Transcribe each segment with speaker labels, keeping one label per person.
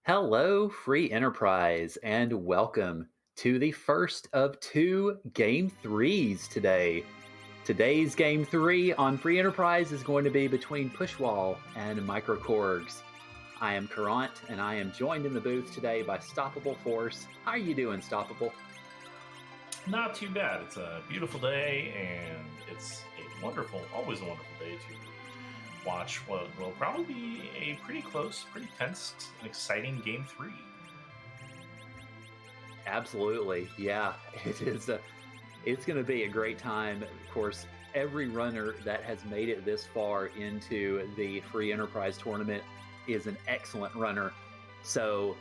Speaker 1: Hello, Free Enterprise, and welcome to the first of two Game 3s today. Today's Game 3 on Free Enterprise is going to be between Pushwall and microKorgs. I am Current, and I am joined in the booth today by Stoppable Force. How are you doing, Stoppable?
Speaker 2: Not too bad. It's a beautiful day, and it's always a wonderful day to watch what will probably be a pretty close, pretty tense, and exciting Game 3.
Speaker 1: Absolutely, yeah. It is. It's going to be a great time. Of course, every runner that has made it this far into the Free Enterprise tournament is an excellent runner. So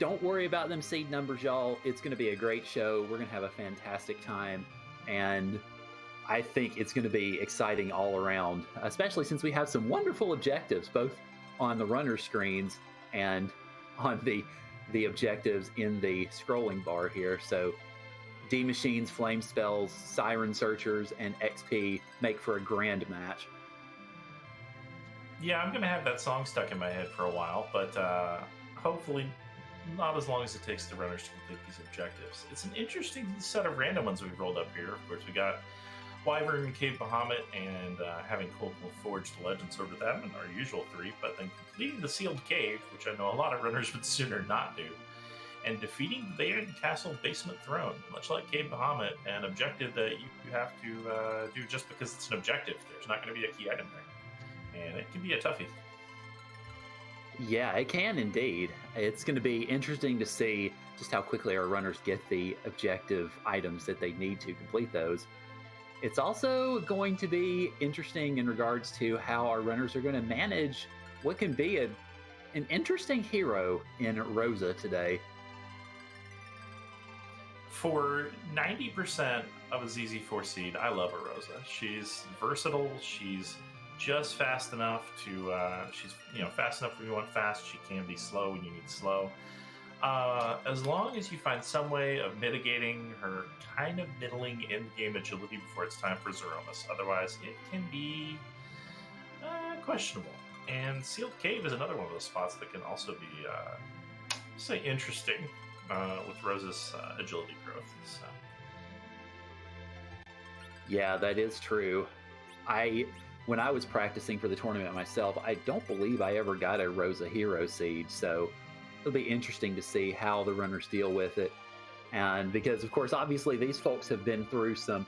Speaker 1: don't worry about them seed numbers, y'all. It's going to be a great show. We're going to have a fantastic time. And I think it's going to be exciting all around, especially since we have some wonderful objectives, both on the runner screens and on the objectives in the scrolling bar here. So D Machines, Flame Spells, Siren Searchers, and XP make for a grand match.
Speaker 2: Yeah, I'm going to have that song stuck in my head for a while, but hopefully not as long as it takes the runners to complete these objectives. It's an interesting set of random ones we've rolled up here. Of course, we got Wyvern, Cave Bahamut, and having Cold Forged Legends over them, and our usual three, but then completing the Sealed Cave, which I know a lot of runners would sooner not do, and defeating the Baron Castle Basement Throne, much like Cave Bahamut, an objective that you have to do just because it's an objective. There's not going to be a key item there, and it can be a toughie.
Speaker 1: Yeah, it can indeed. It's going to be interesting to see just how quickly our runners get the objective items that they need to complete those. It's also going to be interesting in regards to how our runners are going to manage what can be an interesting hero in Rosa today.
Speaker 2: For 90% of a ZZ4 seed, I love a Rosa. She's versatile. She's just fast enough to she's fast enough when you want fast. She can be slow when you need slow. As long as you find some way of mitigating her kind of middling in-game agility before it's time for Zeromus. Otherwise, it can be questionable. And Sealed Cave is another one of those spots that can also be, say, interesting with Rosa's agility growth. So.
Speaker 1: Yeah, that is true. When I was practicing for the tournament myself, I don't believe I ever got a Rosa hero seed, so it'll be interesting to see how the runners deal with it. And because, of course, obviously these folks have been through some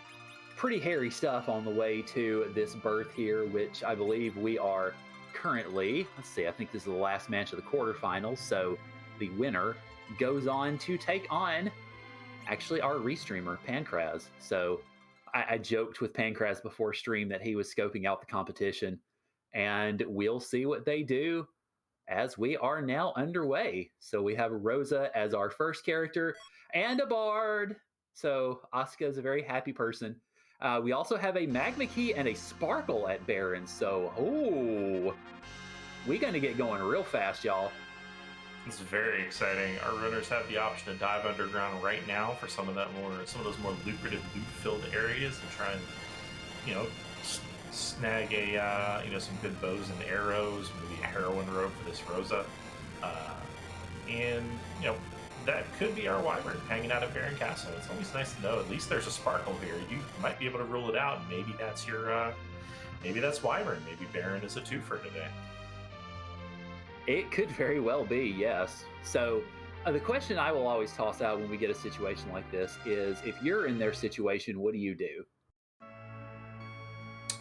Speaker 1: pretty hairy stuff on the way to this berth here, which I believe we are currently, let's see, I think this is the last match of the quarterfinals, so the winner goes on to take on actually our restreamer, Pancraz. So I joked with Pancraz before stream that he was scoping out the competition, and we'll see what they do as we are now underway. So we have Rosa as our first character and a bard. So Asuka is a very happy person. We also have a Magma Key and a Sparkle at Baron. So, we're going to get going real fast, y'all.
Speaker 2: It's very exciting. Our runners have the option to dive underground right now for some of those more lucrative loot-filled areas and try and, snag some good bows and arrows, maybe a heroine robe for this Rosa, and that could be our Wyvern hanging out at Baron Castle. It's always nice to know at least there's a Sparkle here. You might be able to rule it out, and maybe that's maybe that's Wyvern. Maybe Baron is a twofer today.
Speaker 1: It could very well be, yes. So the question I will always toss out when we get a situation like this is, if you're in their situation, what do you do?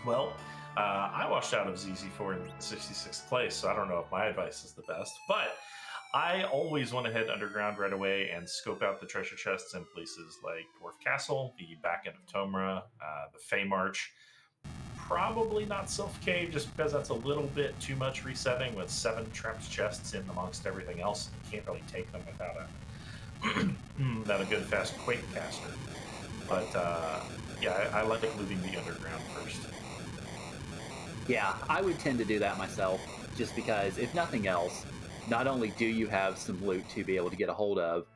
Speaker 2: Well, I washed out of ZZ4 in 66th place, so I don't know if my advice is the best, but I always want to head underground right away and scope out the treasure chests in places like Dwarf Castle, the back end of Tomra, the Fey March. Probably not Sylph Cave, just because that's a little bit too much resetting with 7 trapped chests in amongst everything else. You can't really take them without a good fast Quake caster. But yeah, I like looting the underground first.
Speaker 1: Yeah, I would tend to do that myself, just because, if nothing else, not only do you have some loot to be able to get a hold of,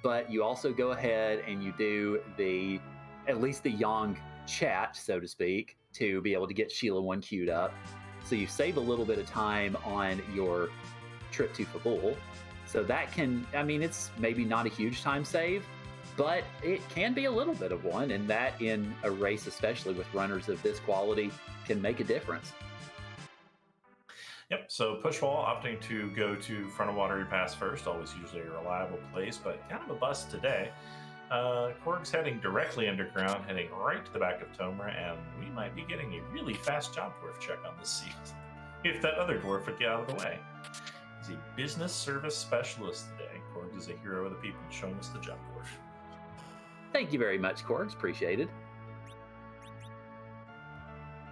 Speaker 1: but you also go ahead and you do at least the Yang chat, so to speak, to be able to get Sheila 1 queued up. So you save a little bit of time on your trip to Fabul. So that can, I mean, it's maybe not a huge time save, but it can be a little bit of one. And that in a race, especially with runners of this quality, can make a difference.
Speaker 2: Yep, so Pushwall opting to go to front of watery pass first, always usually a reliable place, but kind of a bust today. Korg's heading directly underground, heading right to the back of Tomra, and we might be getting a really fast job dwarf check on this seat. If that other dwarf would get out of the way. He's a business service specialist today. Korg is a hero of the people, showing us the job dwarf.
Speaker 1: Thank you very much, Korgs. Appreciated.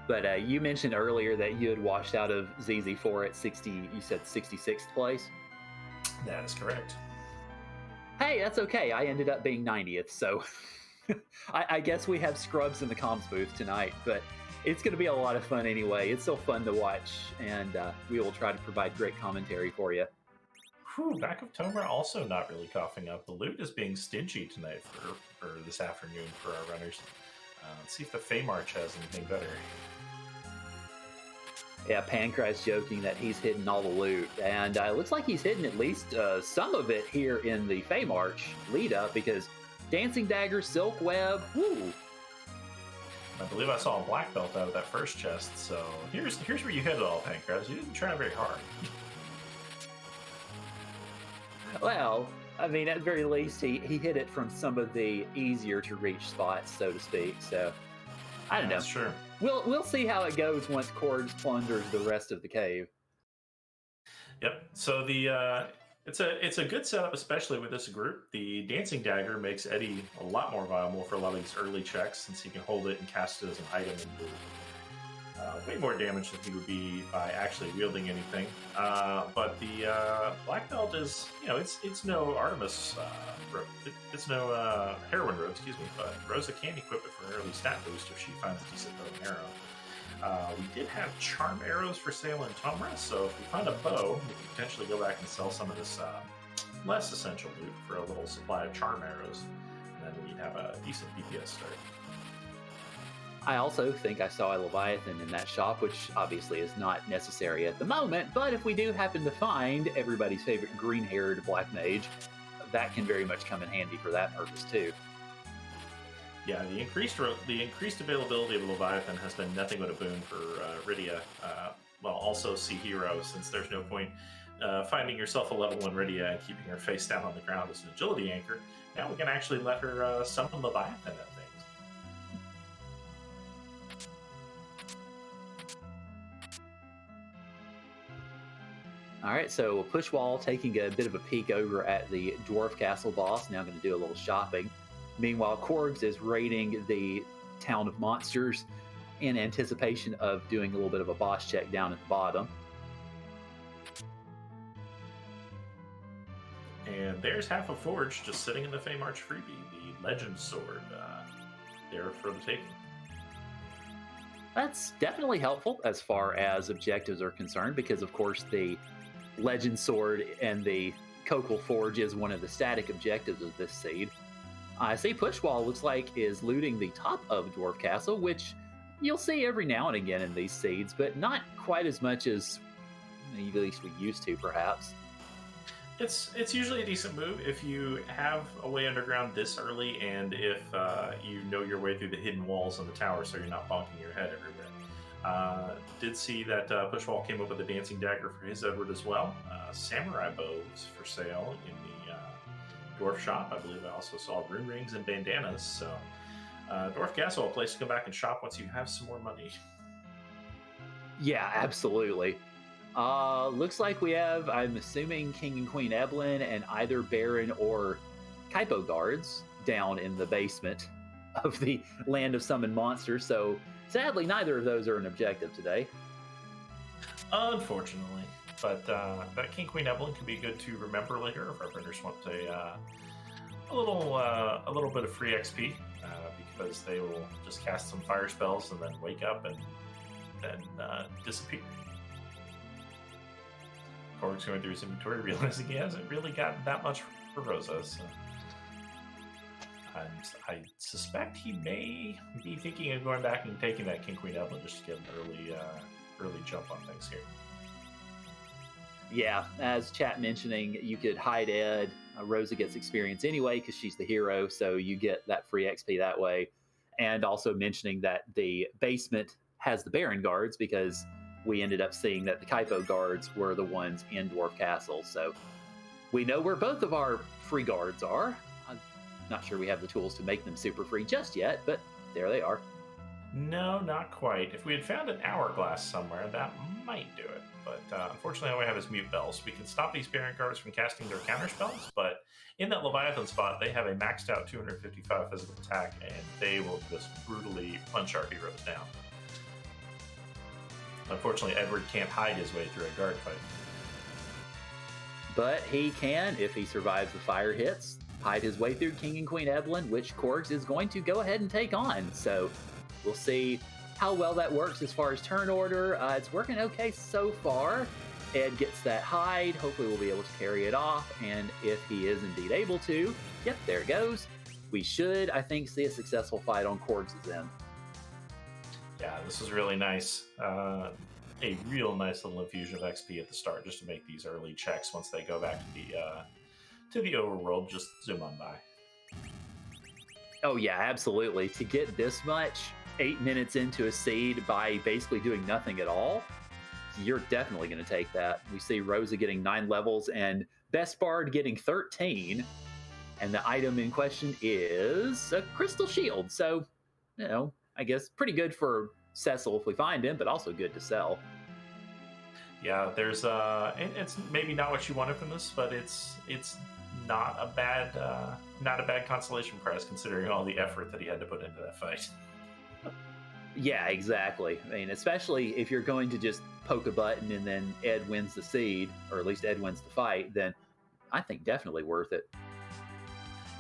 Speaker 1: But you mentioned earlier that you had washed out of ZZ4 at 60, you said 66th place?
Speaker 2: That is correct.
Speaker 1: Hey, that's okay. I ended up being 90th, so I guess we have scrubs in the comms booth tonight, but it's going to be a lot of fun anyway. It's still fun to watch, and we will try to provide great commentary for you.
Speaker 2: Whew, back of Tomra also not really coughing up. The loot is being stingy tonight for this afternoon for our runners. Let's see if the Feymarch has anything better.
Speaker 1: Yeah, Pancrat's joking that he's hidden all the loot, and it looks like he's hidden at least some of it here in the Feymarch lead up, because Dancing Dagger, Silk Web, woo!
Speaker 2: I believe I saw a black belt out of that first chest, so here's where you hit it all, Pancrat. You didn't try very hard.
Speaker 1: Well, I mean, at the very least, he hit it from some of the easier to reach spots, so to speak. So, I don't know.
Speaker 2: That's true.
Speaker 1: We'll see how it goes once Korgs plunders the rest of the cave.
Speaker 2: Yep. So the it's a good setup, especially with this group. The Dancing Dagger makes Eddie a lot more viable for a lot of these early checks, since he can hold it and cast it as an item and do way more damage than he would be by actually wielding anything. But the Black Belt is, it's no Artemis, it's no Heroine Robe, excuse me, but Rosa can equip it for an early stat boost if she finds a decent bow and arrow. We did have charm arrows for sale in Tomra, so if we find a bow, we can potentially go back and sell some of this less essential loot for a little supply of charm arrows, and then we'd have a decent DPS start.
Speaker 1: I also think I saw a Leviathan in that shop, which obviously is not necessary at the moment, but if we do happen to find everybody's favorite green-haired Black Mage, that can very much come in handy for that purpose too.
Speaker 2: Yeah, the increased availability of Leviathan has been nothing but a boon for Rydia. Well, also Sea Hero, since there's no point finding yourself a level 1 Rydia and keeping her face down on the ground as an agility anchor. Now we can actually let her summon Leviathan at things.
Speaker 1: All right, so Pushwall taking a bit of a peek over at the Dwarf Castle boss, now going to do a little shopping. Meanwhile, Korgs is raiding the Town of Monsters in anticipation of doing a little bit of a boss check down at the bottom.
Speaker 2: And there's half a forge just sitting in the Feymarch freebie, the Legend Sword, there for the taking.
Speaker 1: That's definitely helpful as far as objectives are concerned, because of course the Legend Sword and the Cocal Forge is one of the static objectives of this seed. I see Pushwall looks like is looting the top of Dwarf Castle, which you'll see every now and again in these seeds, but not quite as much as at least we used to, perhaps.
Speaker 2: It's usually a decent move if you have a way underground this early, and if you know your way through the hidden walls of the tower, so you're not bonking your head everywhere. Did see that Pushwall came up with a Dancing Dagger for his Edward as well. Samurai bows for sale in the Dwarf shop. I believe I also saw rune rings and bandanas. So Dwarf Castle, a place to come back and shop once you have some more money.
Speaker 1: Yeah, absolutely. Looks like we have, I'm assuming, King and Queen Evelyn and either Baron or Kaipo guards down in the basement of the Land of Summoned Monsters, so sadly neither of those are an objective today.
Speaker 2: Unfortunately. But that King Queen Evelyn can be good to remember later if our runners want a little bit of free XP, because they will just cast some fire spells and then wake up and then disappear. Korg's going through his inventory, realizing he hasn't really gotten that much for Rosa. So I suspect he may be thinking of going back and taking that King Queen Evelyn just to get an early jump on things here.
Speaker 1: Yeah, as chat mentioning, you could hide Ed. Rosa gets experience anyway because she's the hero, so you get that free XP that way. And also mentioning that the basement has the Baron guards because we ended up seeing that the Kaipo guards were the ones in Dwarf Castle. So we know where both of our free guards are. I'm not sure we have the tools to make them super free just yet, but there they are.
Speaker 2: No, not quite. If we had found an hourglass somewhere, that might do it. But unfortunately, all we have is mute bells. We can stop these Baron guards from casting their counter spells, but in that Leviathan spot, they have a maxed out 255 physical attack, and they will just brutally punch our heroes down. Unfortunately, Edward can't hide his way through a guard fight.
Speaker 1: But he can, if he survives the fire hits, hide his way through King and Queen Evelyn, which Korgs is going to go ahead and take on. So we'll see how well that works as far as turn order. It's working okay so far. Ed gets that hide. Hopefully we'll be able to carry it off. And if he is indeed able to, yep, there it goes. We should, I think, see a successful fight on Korgs' end.
Speaker 2: Yeah, this is really nice. A real nice little infusion of XP at the start just to make these early checks. Once they go back to the overworld, just zoom on by.
Speaker 1: Oh yeah, absolutely. To get this much 8 minutes into a seed by basically doing nothing at all, you're definitely going to take that. We see Rosa getting 9 levels and Best Bard getting 13. And the item in question is a Crystal Shield. So, you know, I guess pretty good for Cecil if we find him, but also good to sell.
Speaker 2: Yeah, there's it's maybe not what you wanted from this, but it's not a bad consolation prize considering all the effort that he had to put into that fight.
Speaker 1: Yeah, exactly. I mean, especially if you're going to just poke a button and then Ed wins the seed, or at least Ed wins the fight, then I think definitely worth it.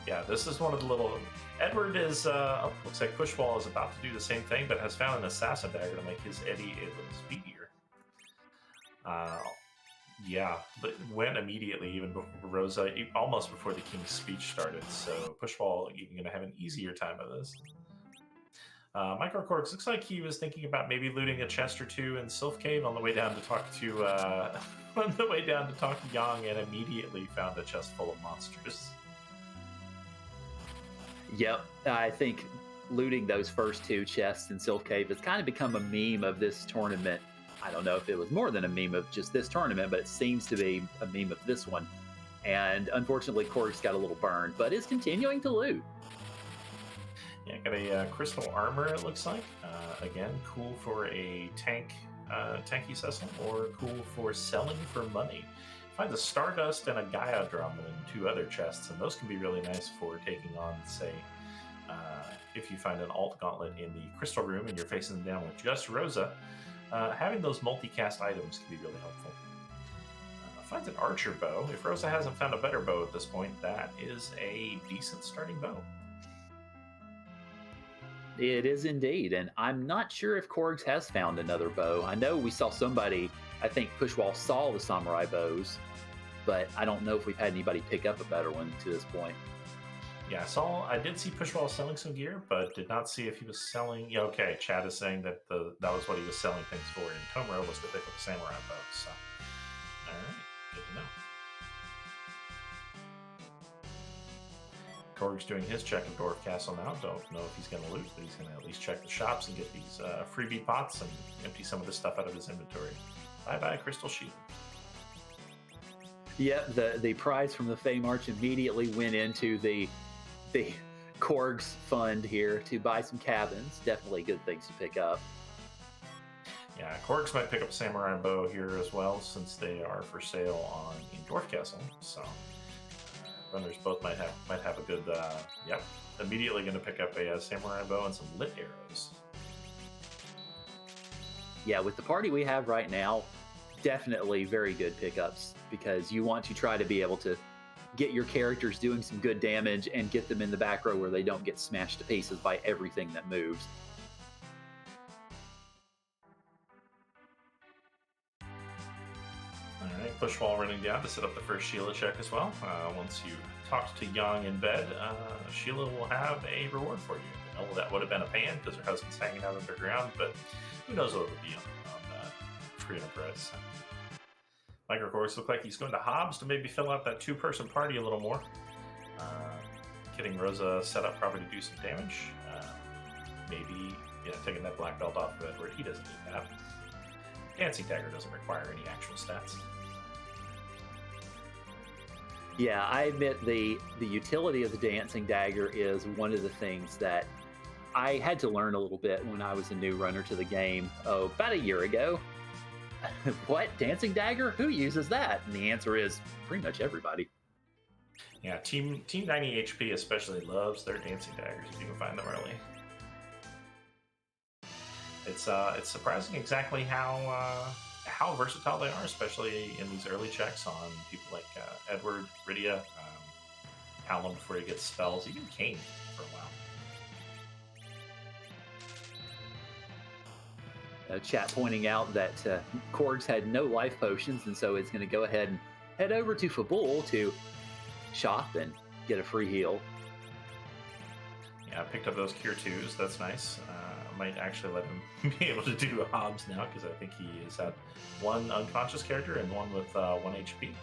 Speaker 2: Yeah, this is one of the little... Edward is, looks like Pushwall is about to do the same thing, but has found an assassin dagger to make his Eddie a little speedier. Yeah, but went immediately, even before Rosa, almost before the King's speech started, so Pushwall even going to have an easier time of this. microKorgs looks like he was thinking about maybe looting a chest or two in Sylph Cave on the way down to talk to Yang, and immediately found a chest full of monsters.
Speaker 1: Yep, I think looting those first 2 chests in Sylph Cave has kind of become a meme of this tournament. I don't know if it was more than a meme of just this tournament, but it seems to be a meme of this one. And unfortunately, Korgs got a little burned, but is continuing to loot.
Speaker 2: Yeah, got a crystal armor, it looks like. Again, cool for a tanky Cecil, or cool for selling for money. Find a Stardust and a Gaia drum in 2 other chests, and those can be really nice for taking on, say, if you find an alt gauntlet in the crystal room and you're facing them down with just Rosa, having those multicast items can be really helpful. Finds an archer bow. If Rosa hasn't found a better bow at this point, that is a decent starting bow.
Speaker 1: It is indeed, and I'm not sure if Korgs has found another bow. I know we saw somebody, I think Pushwall saw the samurai bows, but I don't know if we've had anybody pick up a better one to this point.
Speaker 2: Yeah, I did see Pushwall selling some gear, but did not see if he was selling... Yeah, okay, Chad is saying that that was what he was selling things for, and Tomura was to pick up a samurai bow, so... Alright, good to know. Korg's doing his check of Dwarf Castle now. Don't know if he's going to loot, but he's going to at least check the shops and get these freebie pots and empty some of this stuff out of his inventory. Bye-bye, Crystal Shield.
Speaker 1: Yep, the prize from the Fey March immediately went into the Korgs fund here to buy some cabins. Definitely good things to pick up.
Speaker 2: Yeah, Korgs might pick up a samurai bow here as well, since they are for sale in Dwarf Castle. So runners both might have a good. Yep, immediately going to pick up a samurai bow and some lit arrows.
Speaker 1: Yeah, with the party we have right now, definitely very good pickups, because you want to try to be able to get your characters doing some good damage and get them in the back row where they don't get smashed to pieces by everything that moves.
Speaker 2: Alright, Pushwall running down to set up the first Sheila check as well. Once you talked to Yang in bed, Sheila will have a reward for you. Well, that would have been a pan because her husband's hanging out underground, but who knows what it would be on free enterprise. microKorgs look like he's going to Hobbs to maybe fill out that two-person party a little more. Getting Rosa set up probably to do some damage. Maybe taking that black belt off of Edward. He doesn't need that. Dancing Dagger doesn't require any actual stats.
Speaker 1: Yeah, I admit the utility of the Dancing Dagger is one of the things that I had to learn a little bit when I was a new runner to the game, about a year ago. What? Dancing Dagger? Who uses that? And the answer is pretty much everybody.
Speaker 2: Yeah, Team 90 HP especially loves their Dancing Daggers if you can find them early. It's surprising exactly how versatile they are, especially in these early checks on people like Edward, Rydia, Hallam before he gets spells, even Kane for a while.
Speaker 1: Chat pointing out that Korgs had no life potions, and so it's going to go ahead and head over to Fabul to shop and get a free heal.
Speaker 2: Yeah, I picked up those Cure 2s. That's nice. Might actually let him be able to do Hobbs now, because I think he has had one unconscious character and one with 1 HP.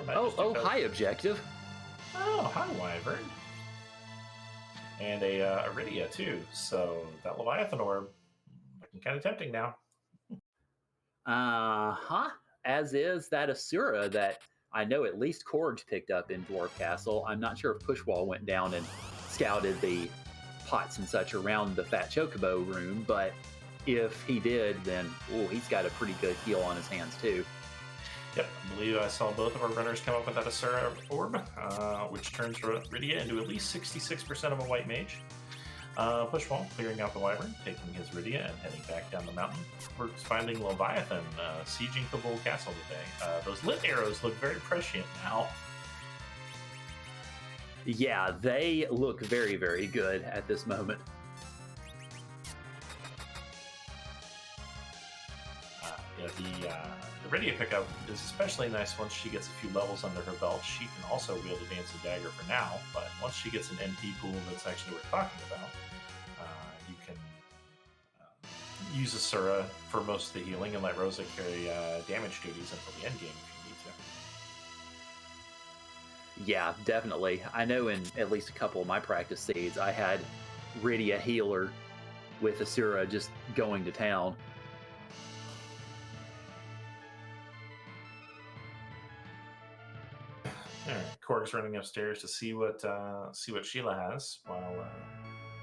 Speaker 1: Hi, Objective.
Speaker 2: Oh, hi, Wyvern. And a Iridia, too. So that Leviathan orb looking kind of tempting now.
Speaker 1: As is that Asura that I know at least Korgs picked up in Dwarf Castle. I'm not sure if Pushwall went down and scouted the pots and such around the Fat Chocobo room, but if he did, then he's got a pretty good heal on his hands too.
Speaker 2: Yep, I believe I saw both of our runners come up with that Asura orb, which turns Rydia into at least 66% of a white mage. Pushwall clearing out the Wyvern, taking his Rydia and heading back down the mountain. We're finding Leviathan sieging Fabul Castle today. Those lit arrows look very prescient now.
Speaker 1: Yeah, they look very, very good at this moment.
Speaker 2: The Rydia pickup is especially nice once she gets a few levels under her belt. She can also wield a Dancing Dagger for now, but once she gets an NP pool that's actually worth talking about, you can use Asura for most of the healing and let Rosa carry damage duties until the end game if you need to.
Speaker 1: Yeah, definitely. I know in at least a couple of my practice seeds, I had Rydia healer with Asura just going to town.
Speaker 2: All right, Korg's running upstairs to see what Sheila has, while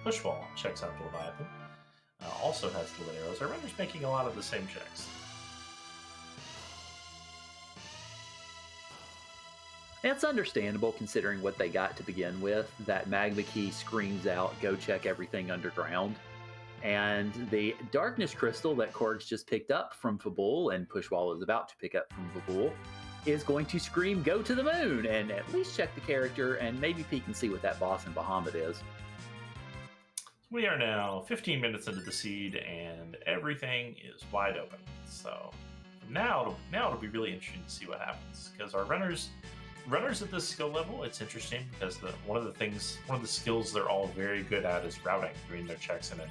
Speaker 2: Pushwall checks out the Leviathan. Also has the lit arrows. Our runner's making a lot of the same checks.
Speaker 1: It's understandable considering what they got to begin with. That Magma Key screams out, go check everything underground. And the Darkness Crystal that Korgs just picked up from Fabul, and Pushwall is about to pick up from Fabul, is going to scream, go to the moon, and at least check the character and maybe peek and see what that boss in Bahamut is.
Speaker 2: We are now 15 minutes into the seed, and everything is wide open. So now it'll be really interesting to see what happens, because our runners at this skill level, it's interesting because one of the skills they're all very good at is routing, doing their checks in an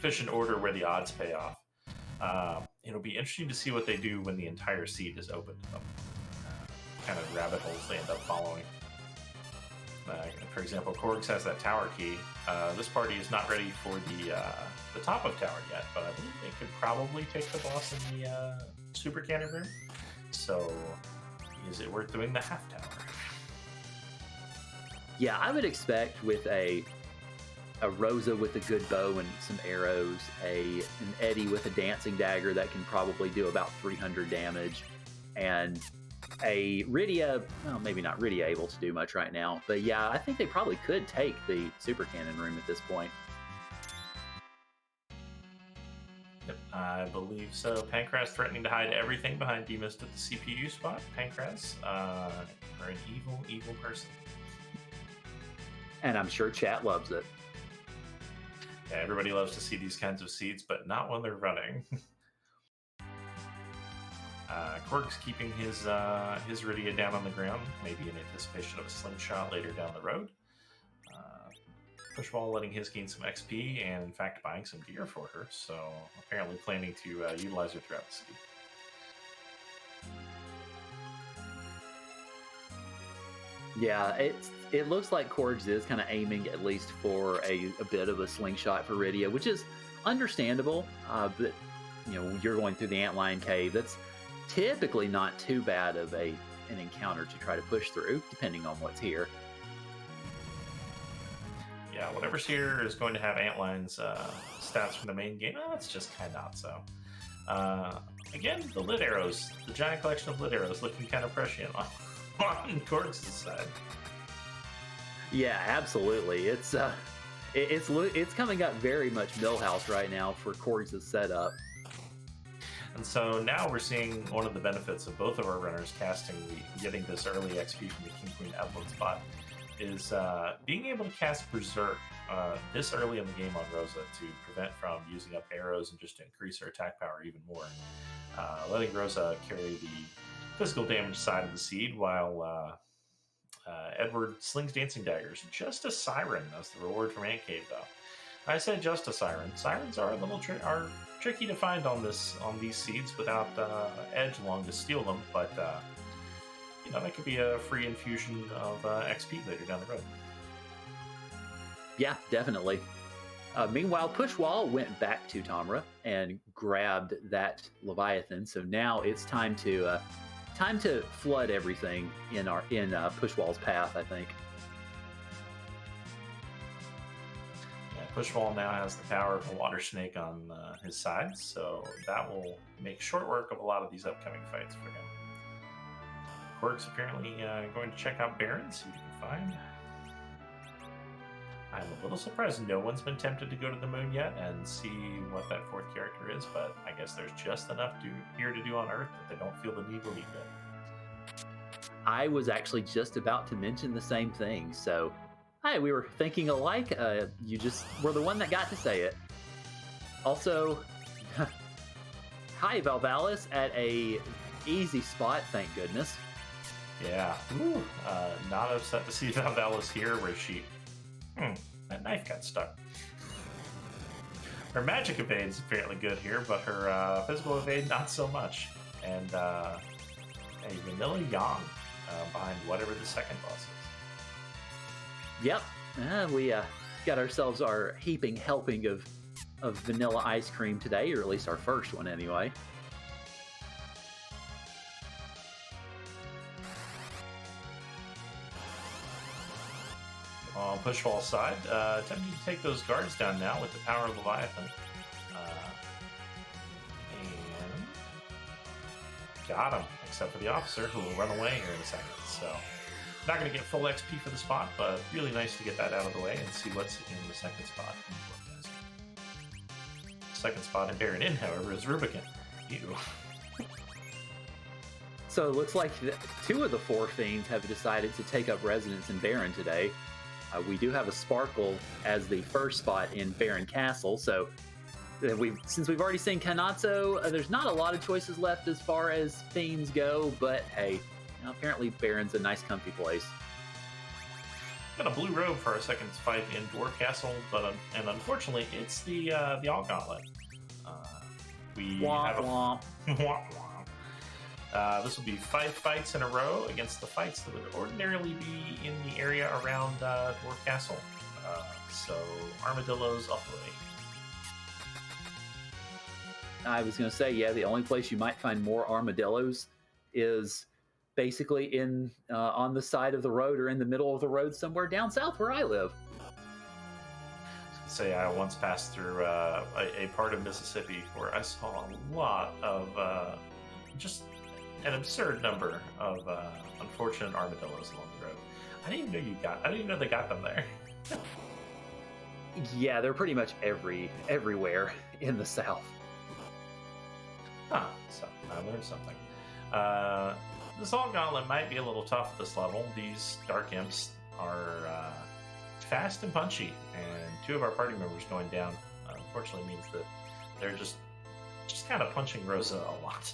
Speaker 2: efficient order where the odds pay off. It'll be interesting to see what they do when the entire seed is open to them. Kind of rabbit holes they end up following. For example, Korgs has that tower key. This party is not ready for the top of tower yet, but I believe they could probably take the boss in the super cannon room. So, is it worth doing the half tower?
Speaker 1: Yeah, I would expect with a Rosa with a good bow and some arrows, an Eddie with a Dancing Dagger that can probably do about 300 damage, and a Rydia, well, maybe not Rydia able to do much right now, but yeah, I think they probably could take the Super Cannon room at this point.
Speaker 2: Yep, I believe so. Pancras threatening to hide everything behind Demist at the CPU spot. Pancras, are an evil, evil person.
Speaker 1: And I'm sure chat loves it.
Speaker 2: Yeah, everybody loves to see these kinds of seeds, but not when they're running. Korg's keeping his Rydia down on the ground, maybe in anticipation of a slingshot later down the road. Pushwall letting his gain some XP, and in fact buying some gear for her, so apparently planning to utilize her throughout the seed.
Speaker 1: Yeah, it looks like Korgs is kind of aiming at least for a bit of a slingshot for Rydia, which is understandable. But you're going through the Antlion Cave. That's typically not too bad of an encounter to try to push through, depending on what's here.
Speaker 2: Yeah, whatever's here is going to have Antlion's stats from the main game. Oh, it's just kind of not so. Again, the lit arrows, the giant collection of lit arrows, looking kind of prescient on Korgs' side.
Speaker 1: Yeah, absolutely. It's coming up very much Millhouse right now for Korgs' setup.
Speaker 2: And so now we're seeing one of the benefits of both of our runners getting this early XP from the King Queen Evelyn spot is being able to cast Berserk this early in the game on Rosa to prevent from using up arrows and just to increase her attack power even more. Letting Rosa carry the physical damage side of the seed while Edward slings dancing daggers. Just a siren as the reward from Ant Cave, though. I said just a siren. Sirens are a little are tricky to find on these seeds without edge along to steal them, but that could be a free infusion of XP later down the road.
Speaker 1: Yeah, definitely. Meanwhile, Pushwall went back to Tamra and grabbed that Leviathan. So now it's time to flood everything in Pushwall's path, I think.
Speaker 2: Pushwall now has the power of a water snake on his side, so that will make short work of a lot of these upcoming fights for him. Korgs apparently going to check out Baron, see what he can find. I'm a little surprised no one's been tempted to go to the moon yet and see what that fourth character is, but I guess there's just enough here to do on Earth that they don't feel the need to leave it.
Speaker 1: I was actually just about to mention the same thing, so hi, we were thinking alike. You just were the one that got to say it. Also, hi, Valvalis at a easy spot, thank goodness.
Speaker 2: Yeah, not upset to see Valvalis here where she... that knife got stuck. Her magic evade is apparently good here, but her physical evade not so much. And a vanilla Yang behind whatever the second boss is.
Speaker 1: Yep, we got ourselves our heaping helping of vanilla ice cream today, or at least our first one anyway.
Speaker 2: On Pushwall's side, attempting to take those guards down now with the power of Leviathan. And got him, except for the officer who will run away here in a second. So not going to get full XP for the spot, but really nice to get that out of the way and see what's in the second spot. Second spot in Baron Inn, however, is Rubicon. Ew.
Speaker 1: So it looks like two of the four fiends have decided to take up residence in Baron today. We do have a Sparkle as the first spot in Baron Castle, so since we've already seen Kanatsu, there's not a lot of choices left as far as fiends go, but hey, apparently Baron's a nice comfy place.
Speaker 2: Got a blue robe for our second fight in Dwarf Castle, but unfortunately it's the All Gauntlet. We
Speaker 1: womp,
Speaker 2: have a this will be 5 fights in a row against the fights that would ordinarily be in the area around Dwarf Castle. So armadillos all the way.
Speaker 1: I was going to say, yeah, the only place you might find more armadillos is basically on the side of the road or in the middle of the road somewhere down south where I live.
Speaker 2: Say I once passed through a part of Mississippi where I saw a lot of just an absurd number of unfortunate armadillos along the road. I didn't even know they got them there.
Speaker 1: Yeah, they're pretty much everywhere in the South.
Speaker 2: Huh, so I learned something. This All Gauntlet might be a little tough at this level. These Dark Imps are fast and punchy, and 2 of our party members going down unfortunately means that they're just kind of punching Rosa a lot.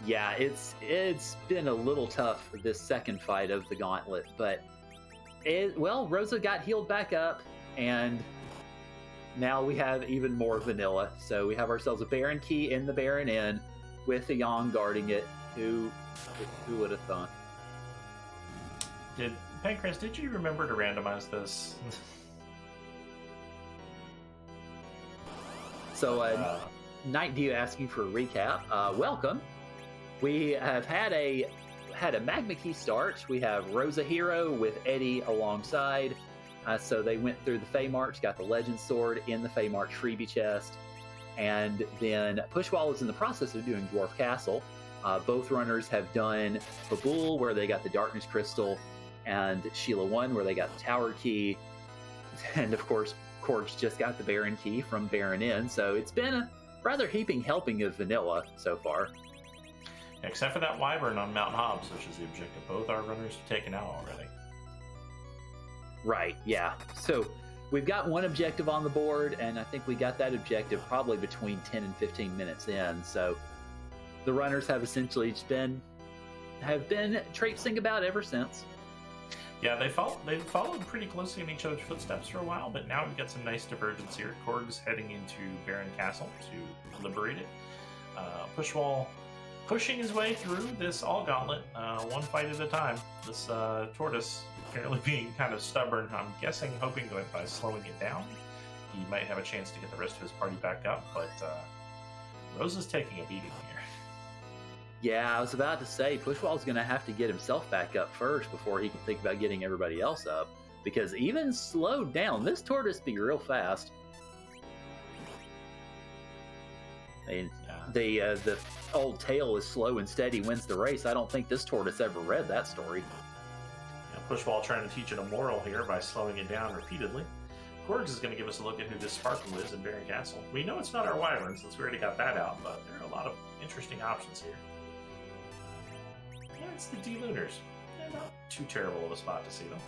Speaker 1: Yeah, it's been a little tough for this second fight of the Gauntlet, but Rosa got healed back up, and now we have even more vanilla. So we have ourselves a Baron Key in the Baron Inn with a Yang guarding it. Who would have thought?
Speaker 2: Pancras, did you remember to randomize this?
Speaker 1: So, Night Dew asking for a recap. Welcome. We have had a Magma Key start. We have Rosa Hero with Eddie alongside. So they went through the Fey March, got the Legend Sword in the Fey March freebie chest. And then Pushwall is in the process of doing Dwarf Castle. Both runners have done Fabul, where they got the Darkness Crystal, and Sheila 1, where they got the Tower Key. And of course, Korgs just got the Baron Key from Baron Inn. So it's been a rather heaping helping of vanilla so far.
Speaker 2: Except for that Wyvern on Mount Hobbs, which is the objective. Both our runners have taken out already.
Speaker 1: Right, yeah. So we've got one objective on the board, and I think we got that objective probably between 10 and 15 minutes in. So the runners have essentially just been traipsing about ever since.
Speaker 2: Yeah, they've followed pretty closely in each other's footsteps for a while, but now we've got some nice divergence here. Korg's heading into Baron Castle to liberate it. Pushwall pushing his way through this all gauntlet, one fight at a time. This tortoise apparently being kind of stubborn, I'm guessing hoping that by slowing it down, he might have a chance to get the rest of his party back up, but Rose is taking a beating here.
Speaker 1: Yeah, I was about to say, Pushwall's going to have to get himself back up first before he can think about getting everybody else up, because even slowed down, this tortoise be real fast. I mean, the old tale is slow and steady wins the race. I don't think this tortoise ever read that story.
Speaker 2: Yeah, Pushwall trying to teach it a moral here by slowing it down repeatedly. Korgs is going to give us a look at who this Sparkle is in Baron Castle. We know it's not our Wyvern since we already got that out, but there are a lot of interesting options here. Yeah, it's the D-Lunars. They're not too terrible of a spot to see them.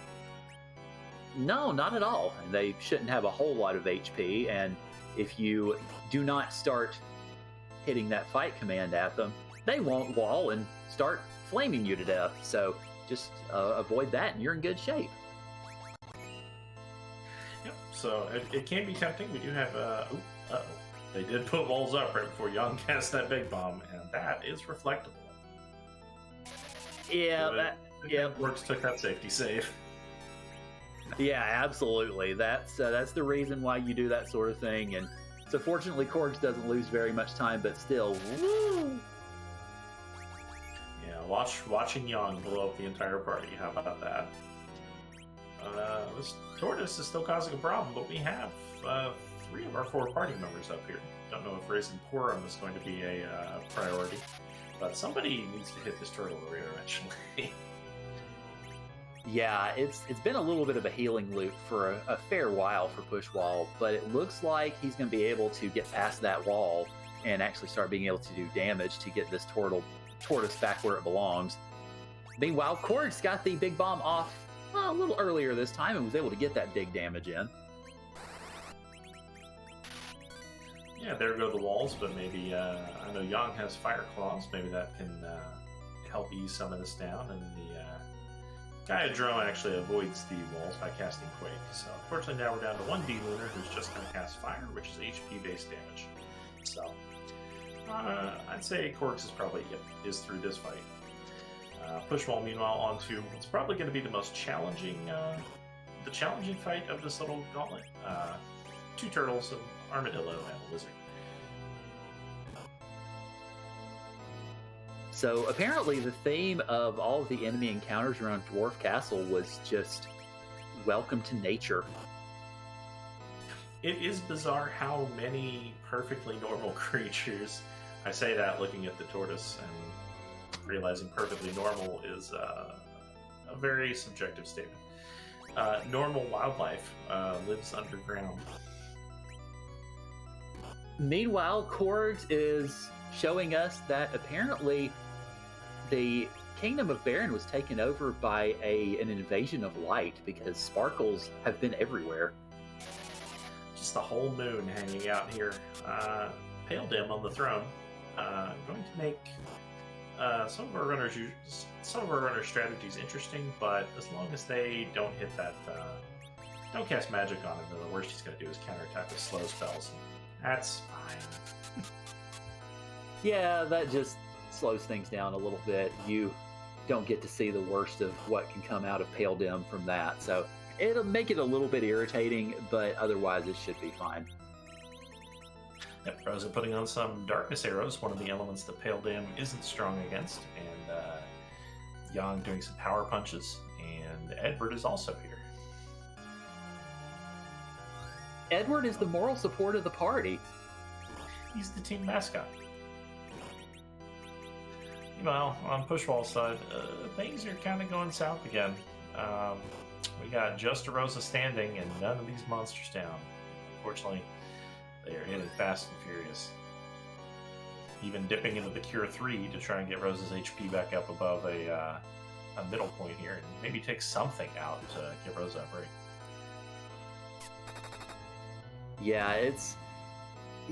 Speaker 1: No, not at all. They shouldn't have a whole lot of HP, and if you do not start hitting that fight command at them, they won't wall and start flaming you to death. So just avoid that and you're in good shape.
Speaker 2: Yep, so it can be tempting. We do have, they did put walls up right before Young cast that big bomb, and that is reflectable.
Speaker 1: Yeah,
Speaker 2: Works took that safety save.
Speaker 1: Yeah, absolutely. That's the reason why you do that sort of thing. And so fortunately, Korgs doesn't lose very much time, but still, woo!
Speaker 2: Yeah, watching Young blow up the entire party. How about that? This tortoise is still causing a problem, but we have 3 of our 4 party members up here. Don't know if raising Purim is going to be a priority, but somebody needs to hit this turtle over here eventually.
Speaker 1: Yeah, it's been a little bit of a healing loop for a fair while for Pushwall, but it looks like he's going to be able to get past that wall and actually start being able to do damage to get this tortoise back where it belongs. Meanwhile, Korg's got the big bomb off a little earlier this time and was able to get that big damage in.
Speaker 2: Yeah, there go the walls, but maybe, I know Yang has Fire Claws, maybe that can help ease some of this down, and the Gaia Drone actually avoids the walls by casting Quake. So unfortunately now we're down to 1 D-Lunar who's just going to cast Fire, which is HP-based damage. So I'd say Korgs is probably is through this fight. Pushwall, meanwhile, onto what's probably going to be the most challenging, the challenging fight of this little gauntlet. 2 turtles, an armadillo, and a lizard.
Speaker 1: So apparently the theme of all of the enemy encounters around Dwarf Castle was just welcome to nature.
Speaker 2: It is bizarre how many perfectly normal creatures, I say that looking at the tortoise and realizing perfectly normal is a very subjective statement. Normal wildlife lives underground.
Speaker 1: Meanwhile, Korgs is showing us that apparently the Kingdom of Baron was taken over by an invasion of light because sparkles have been everywhere.
Speaker 2: Just the whole moon hanging out here. Pale Dim on the throne. Going to make some of our runners' strategies interesting, but as long as they don't hit that, don't cast magic on him, then the worst he's going to do is counterattack with slow spells. That's fine.
Speaker 1: Yeah, that just slows things down a little bit. You don't get to see the worst of what can come out of Pale Dim from that. So it'll make it a little bit irritating, but otherwise it should be fine.
Speaker 2: Yep, Rosa putting on some Darkness Arrows, one of the elements that Pale Dim isn't strong against, and Yang doing some Power Punches, and Edward is also here.
Speaker 1: Edward is the moral support of the party.
Speaker 2: He's the team mascot. Well, on Pushwall's side, things are kind of going south again. We got just a Rosa standing and none of these monsters down. Unfortunately, they are hitting fast and furious. Even dipping into the Cure 3 to try and get Rosa's HP back up above a middle point here, and maybe take something out to give Rosa a break.
Speaker 1: Yeah,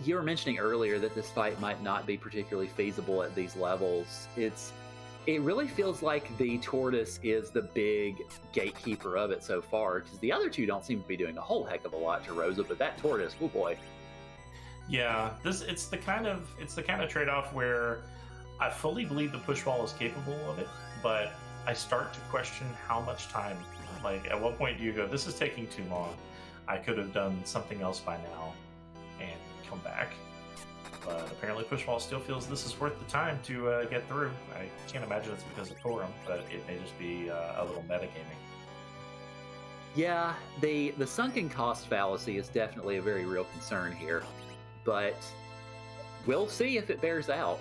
Speaker 1: you were mentioning earlier that this fight might not be particularly feasible at these levels. It really feels like the Tortoise is the big gatekeeper of it so far, because the other two don't seem to be doing a whole heck of a lot to Rosa, but that Tortoise, oh boy.
Speaker 2: Yeah, it's the kind of trade-off where I fully believe the Pushwall is capable of it, but I start to question how much time. Like, at what point do you go, this is taking too long, I could have done something else by now and come back. But apparently Pushwall still feels this is worth the time to get through. I can't imagine it's because of Torum, but it may just be a little metagaming.
Speaker 1: Yeah, the sunken cost fallacy is definitely a very real concern here, but we'll see if it bears out.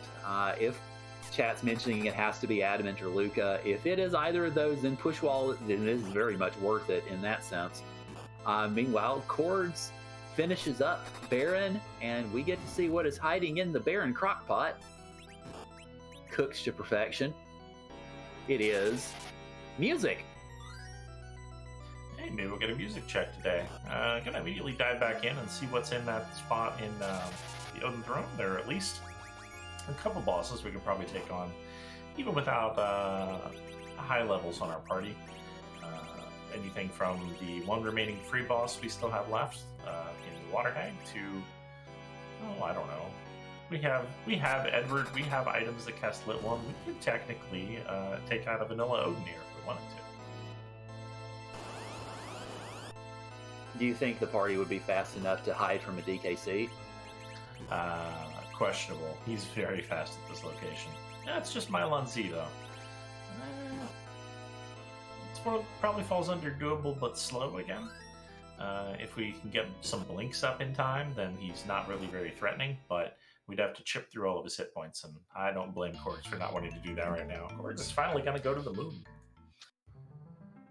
Speaker 1: If chat's mentioning it has to be Adamant or Luca, if it is either of those, then Pushwall, then it is very much worth it in that sense. Meanwhile, Korgs finishes up Baron, and we get to see what is hiding in the Baron crockpot. Cooks to perfection. It is music.
Speaker 2: Hey, maybe we'll get a music check today. Gonna immediately dive back in and see what's in that spot in the Odin Throne. There are at least a couple bosses we could probably take on, even without high levels on our party. Anything from the one remaining free boss we still have left in the Water Hag to, I don't know. We have Edward. We have items that cast Lit One. We could technically take out a vanilla Odin here if we wanted to.
Speaker 1: Do you think the party would be fast enough to hide from a DKC?
Speaker 2: Questionable. He's very fast at this location. That's just Mylon Z though. Probably falls under doable but slow again. If we can get some blinks up in time, then he's not really very threatening, but we'd have to chip through all of his hit points, and I don't blame Korgs for not wanting to do that right now. Korgs is finally going to go to the moon.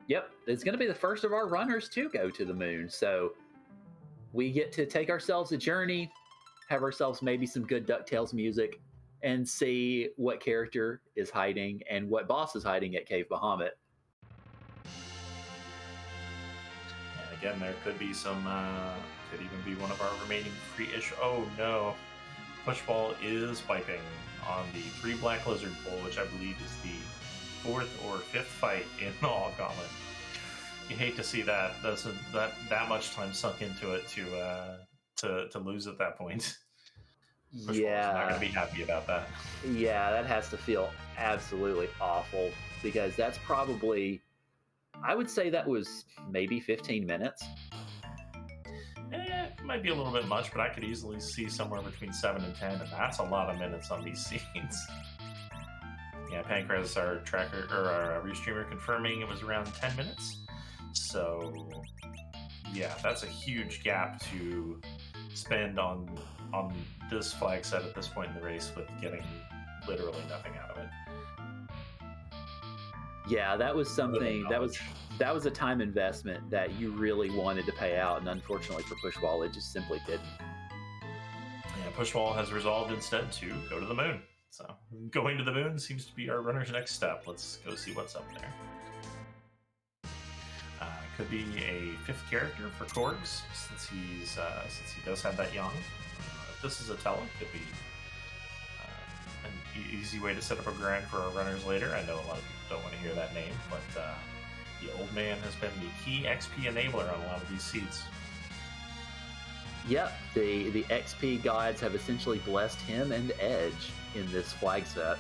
Speaker 1: Yep, it's going to be the first of our runners to go to the moon, so we get to take ourselves a journey, have ourselves maybe some good DuckTales music, and see what character is hiding and what boss is hiding at Cave Bahamut.
Speaker 2: Again, there could be some, could even be one of our remaining free-ish. Oh no, Pushwall is wiping on the 3 Black Lizard Pool, which I believe is the 4th or 5th fight in the All Gauntlet. You hate to see that. That's that much time sunk into it to lose at that point. Pushwall's not going to be happy about that.
Speaker 1: Yeah, that has to feel absolutely awful, because that's probably, I would say that was maybe 15 minutes.
Speaker 2: It might be a little bit much, but I could easily see somewhere between 7 and 10, and that's a lot of minutes on these scenes. Yeah, Pancras, our tracker or our restreamer, confirming it was around 10 minutes. So, yeah, that's a huge gap to spend on this flag set at this point in the race with getting literally nothing out of it.
Speaker 1: Yeah, that was something that was a time investment that you really wanted to pay out, and unfortunately for Pushwall, it just simply didn't.
Speaker 2: Yeah, Pushwall has resolved instead to go to the moon. So going to the moon seems to be our runner's next step. Let's go see what's up there. Could be a 5th character for Korgs, since he does have that Yang. If this is a Tele, it could be an easy way to set up a grind for our runners later. I know a lot of people don't want to hear that name, but the old man has been the key XP enabler on a lot of these seeds.
Speaker 1: Yep, the XP gods have essentially blessed him and Edge in this flag set.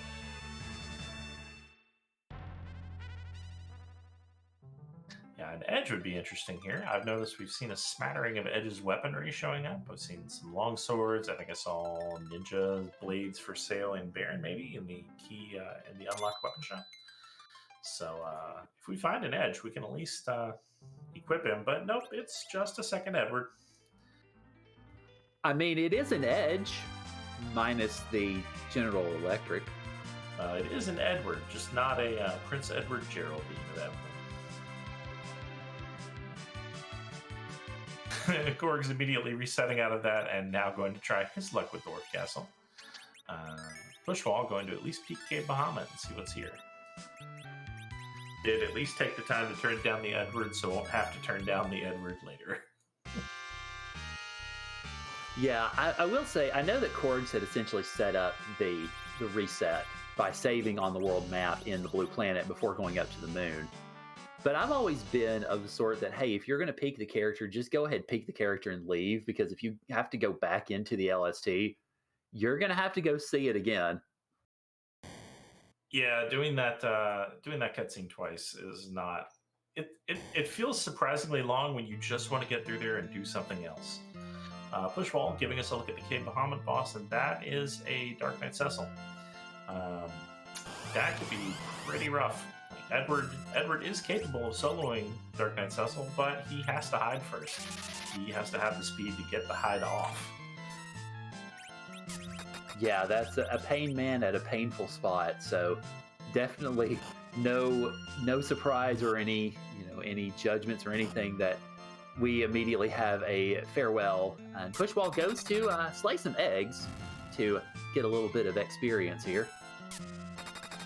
Speaker 2: An edge would be interesting here. I've noticed we've seen a smattering of Edge's weaponry showing up. I've seen some long swords. I think I saw ninja blades for sale in Baron, maybe in the key in the unlocked weapon shop. So if we find an edge, we can at least equip him. But nope, it's just a second Edward.
Speaker 1: I mean, it is an edge, minus the General Electric.
Speaker 2: It is an Edward, just not a Prince Edward Geraldine of Edward. Korg's immediately resetting out of that and now going to try his luck with Dwarf Castle. Pushwall going to at least peek Cave Bahamut and see what's here. Did at least take the time to turn down the Edward, so won't have to turn down the Edward later.
Speaker 1: Yeah, I will say, I know that Korgs had essentially set up the reset by saving on the world map in the Blue Planet before going up to the moon. But I've always been of the sort that, hey, if you're going to peek the character, just go ahead, peek the character and leave, because if you have to go back into the LST, you're going to have to go see it again.
Speaker 2: Yeah, doing that cutscene twice is not... It feels surprisingly long when you just want to get through there and do something else. Pushwall giving us a look at the Cave Bahamut boss, and that is a Dark Knight Cecil. That could be pretty rough. Like Edward is capable of soloing Dark Knight Cecil, but he has to hide first. He has to have the speed to get the hide off.
Speaker 1: Yeah, that's a pain man at a painful spot. So definitely no surprise or any judgments or anything that we immediately have a farewell. And Pushwall goes to slay some eggs to get a little bit of experience here.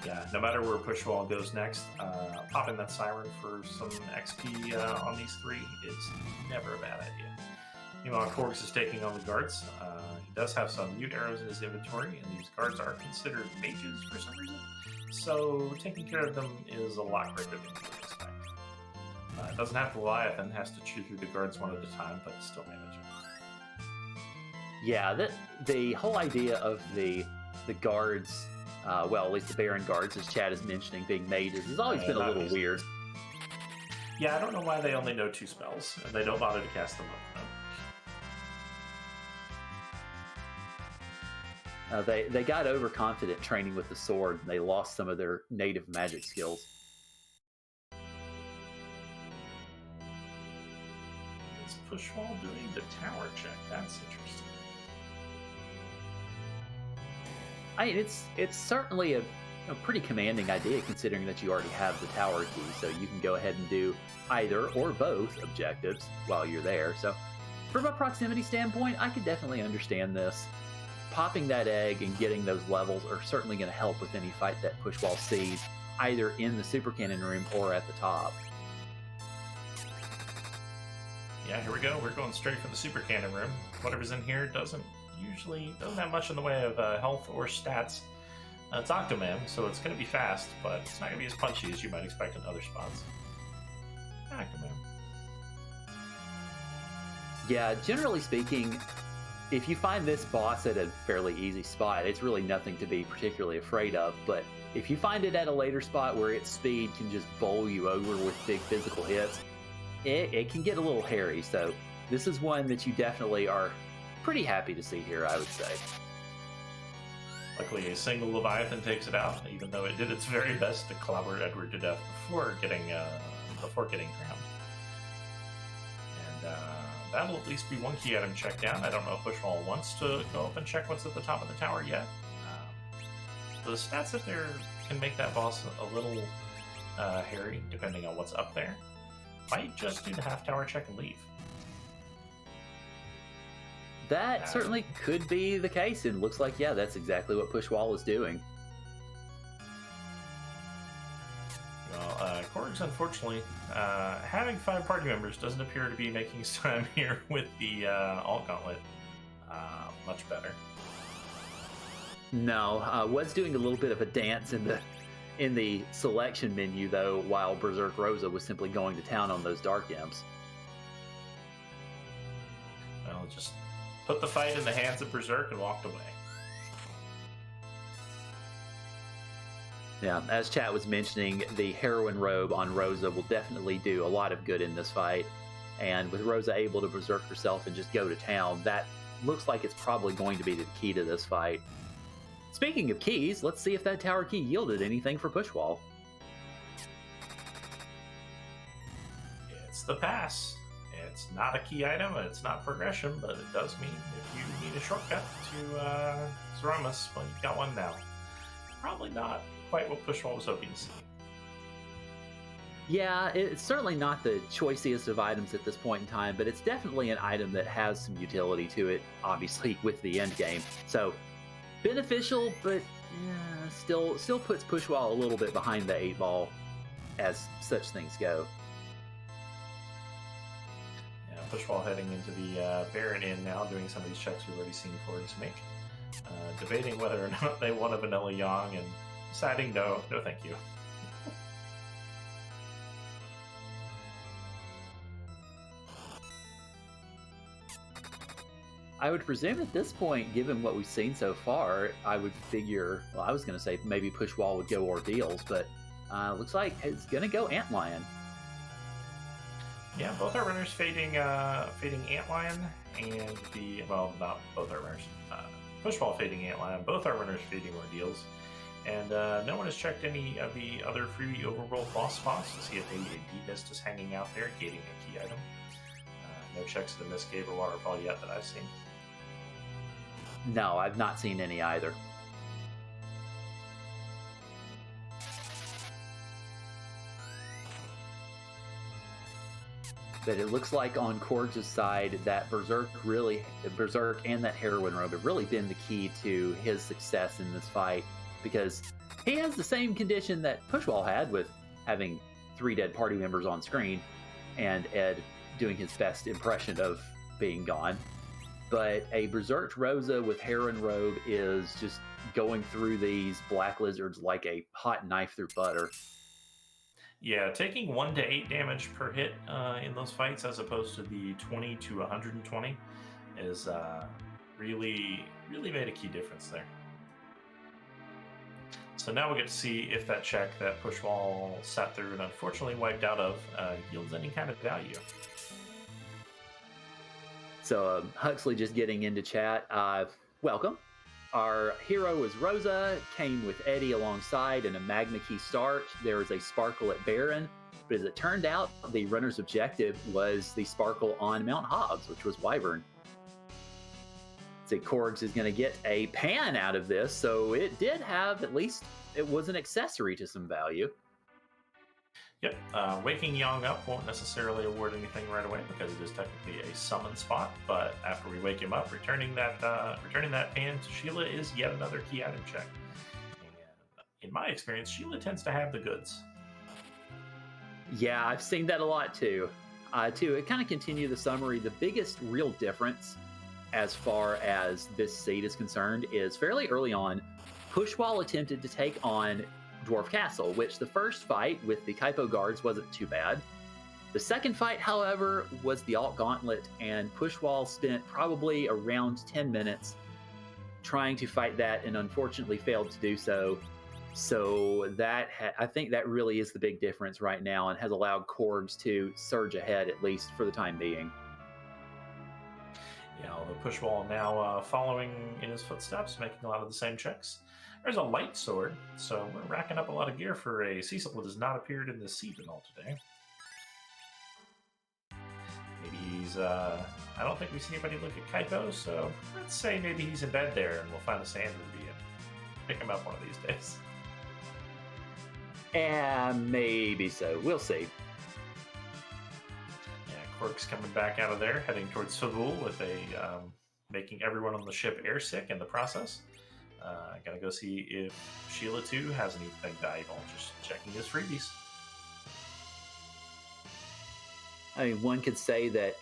Speaker 2: Yeah, no matter where Pushwall goes next, popping that siren for some XP on these three is never a bad idea. Meanwhile, Korgs is taking on the guards. He does have some mute arrows in his inventory, and these guards are considered mages for some reason. So taking care of them is a lot quicker than you would expect. It doesn't have to Leviathan, has to chew through the guards one at a time, but still managing.
Speaker 1: Yeah, the whole idea of the guards, well, at least the Baron guards, as Chad is mentioning, being mages, has always been a little weird.
Speaker 2: Yeah, I don't know why they only know 2 spells, and they don't bother to cast them up.
Speaker 1: They got overconfident training with the sword, and they lost some of their native magic skills.
Speaker 2: Is Pushwall doing the tower check? That's interesting.
Speaker 1: I mean, it's certainly a pretty commanding idea, considering that you already have the tower key, so you can go ahead and do either or both objectives while you're there. So from a proximity standpoint, I could definitely understand this. Popping that egg and getting those levels are certainly going to help with any fight that Pushwall sees, either in the super cannon room or at the top.
Speaker 2: Yeah, here we go. We're going straight for the super cannon room. Whatever's in here doesn't have much in the way of health or stats. It's Octomam, so it's going to be fast, but it's not going to be as punchy as you might expect in other spots. Octomam.
Speaker 1: Yeah, generally speaking, if you find this boss at a fairly easy spot, it's really nothing to be particularly afraid of. But if you find it at a later spot where its speed can just bowl you over with big physical hits, it can get a little hairy. So this is one that you definitely are pretty happy to see here, I would say.
Speaker 2: Luckily, a single Leviathan takes it out, even though it did its very best to clobber Edward to death before getting drowned. And that'll at least be one key item checked down. I don't know if Pushwall wants to go up and check what's at the top of the tower yet. The stats up there can make that boss a little hairy, depending on what's up there. Might just do the half tower check and leave.
Speaker 1: That certainly could be the case, and looks like, yeah, that's exactly what Pushwall is doing.
Speaker 2: Well, Korgs, unfortunately, having 5 party members doesn't appear to be making his time here with the alt gauntlet much better.
Speaker 1: No, was doing a little bit of a dance in the selection menu, though, while Berserk Rosa was simply going to town on those Dark Imps.
Speaker 2: Well, just put the fight in the hands of Berserk and walked away.
Speaker 1: Yeah, as chat was mentioning, the heroine robe on Rosa will definitely do a lot of good in this fight. And with Rosa able to berserk herself and just go to town, that looks like it's probably going to be the key to this fight. Speaking of keys, let's see if that tower key yielded anything for Pushwall.
Speaker 2: It's the pass. It's not a key item, and it's not progression, but it does mean if you need a shortcut to Zeromus, well, you've got one now. Probably not quite what Pushwall was hoping to see.
Speaker 1: Yeah, it's certainly not the choicest of items at this point in time, but it's definitely an item that has some utility to it, obviously, with the end game. So, beneficial, but still puts Pushwall a little bit behind the 8-ball as such things go.
Speaker 2: Yeah, Pushwall heading into the Baron Inn now, doing some of these checks we've already seen Korgs make. Debating whether or not they want a Vanilla Yang and deciding no thank you.
Speaker 1: I would presume at this point, given what we've seen so far, I would figure, well, I was going to say maybe Pushwall would go Ordeals, but looks like it's going to go Antlion.
Speaker 2: Yeah, both our runners fading Antlion and not both our runners. Pushwall fading Antlion, both our runners fading Ordeals. And no one has checked any of the other freebie overworld boss spots to see if maybe a D-Mist is hanging out there, gating a key item. No checks to the Mist Cave or Waterfall yet that I've seen.
Speaker 1: No, I've not seen any either. But it looks like on Korgs' side, that Berserk and that Heroine robe have really been the key to his success in this fight, because he has the same condition that Pushwall had with having 3 dead party members on screen and Ed doing his best impression of being gone. But a Berserked Rosa with Heroine robe is just going through these black lizards like a hot knife through butter.
Speaker 2: Yeah, taking 1 to 8 damage per hit in those fights as opposed to the 20 to 120 is really made a key difference there. So now we get to see if that check that Pushwall sat through and unfortunately wiped out of yields any kind of value.
Speaker 1: So Huxley just getting into chat. Welcome. Our hero is Rosa, came with Eddie alongside in a Magna Key start. There was a Sparkle at Baron, but as it turned out, the runner's objective was the Sparkle on Mount Hobbs, which was Wyvern. So Korgs is going to get a pan out of this, so it did have, at least it was an accessory to some value.
Speaker 2: Yep, waking Yang up won't necessarily award anything right away because it is technically a summon spot. But after we wake him up, returning that pan to Sheila is yet another key item check. And in my experience, Sheila tends to have the goods.
Speaker 1: Yeah, I've seen that a lot too. To kind of continue the summary, the biggest real difference as far as this seed is concerned is fairly early on, Pushwall attempted to take on Dwarf Castle, which the first fight with the Kaipo guards wasn't too bad. The second fight, however, was the Alt Gauntlet, and Pushwall spent probably around 10 minutes trying to fight that and unfortunately failed to do so. So that I think that really is the big difference right now and has allowed Korgs to surge ahead, at least for the time being.
Speaker 2: Yeah, although Pushwall now following in his footsteps, making a lot of the same checks. There's a light sword, so we're racking up a lot of gear for a Cecil that has not appeared in this seed at all today. Maybe he's, I don't think we've seen anybody look at Kaipo, so let's say maybe he's in bed there and we'll find a sand ruby and pick him up one of these days.
Speaker 1: Maybe so. We'll see.
Speaker 2: Yeah, Quirk's coming back out of there, heading towards Savul with a making everyone on the ship airsick in the process. Gotta go see if Sheila 2 has anything valuable. Just checking his freebies.
Speaker 1: I mean, one could say that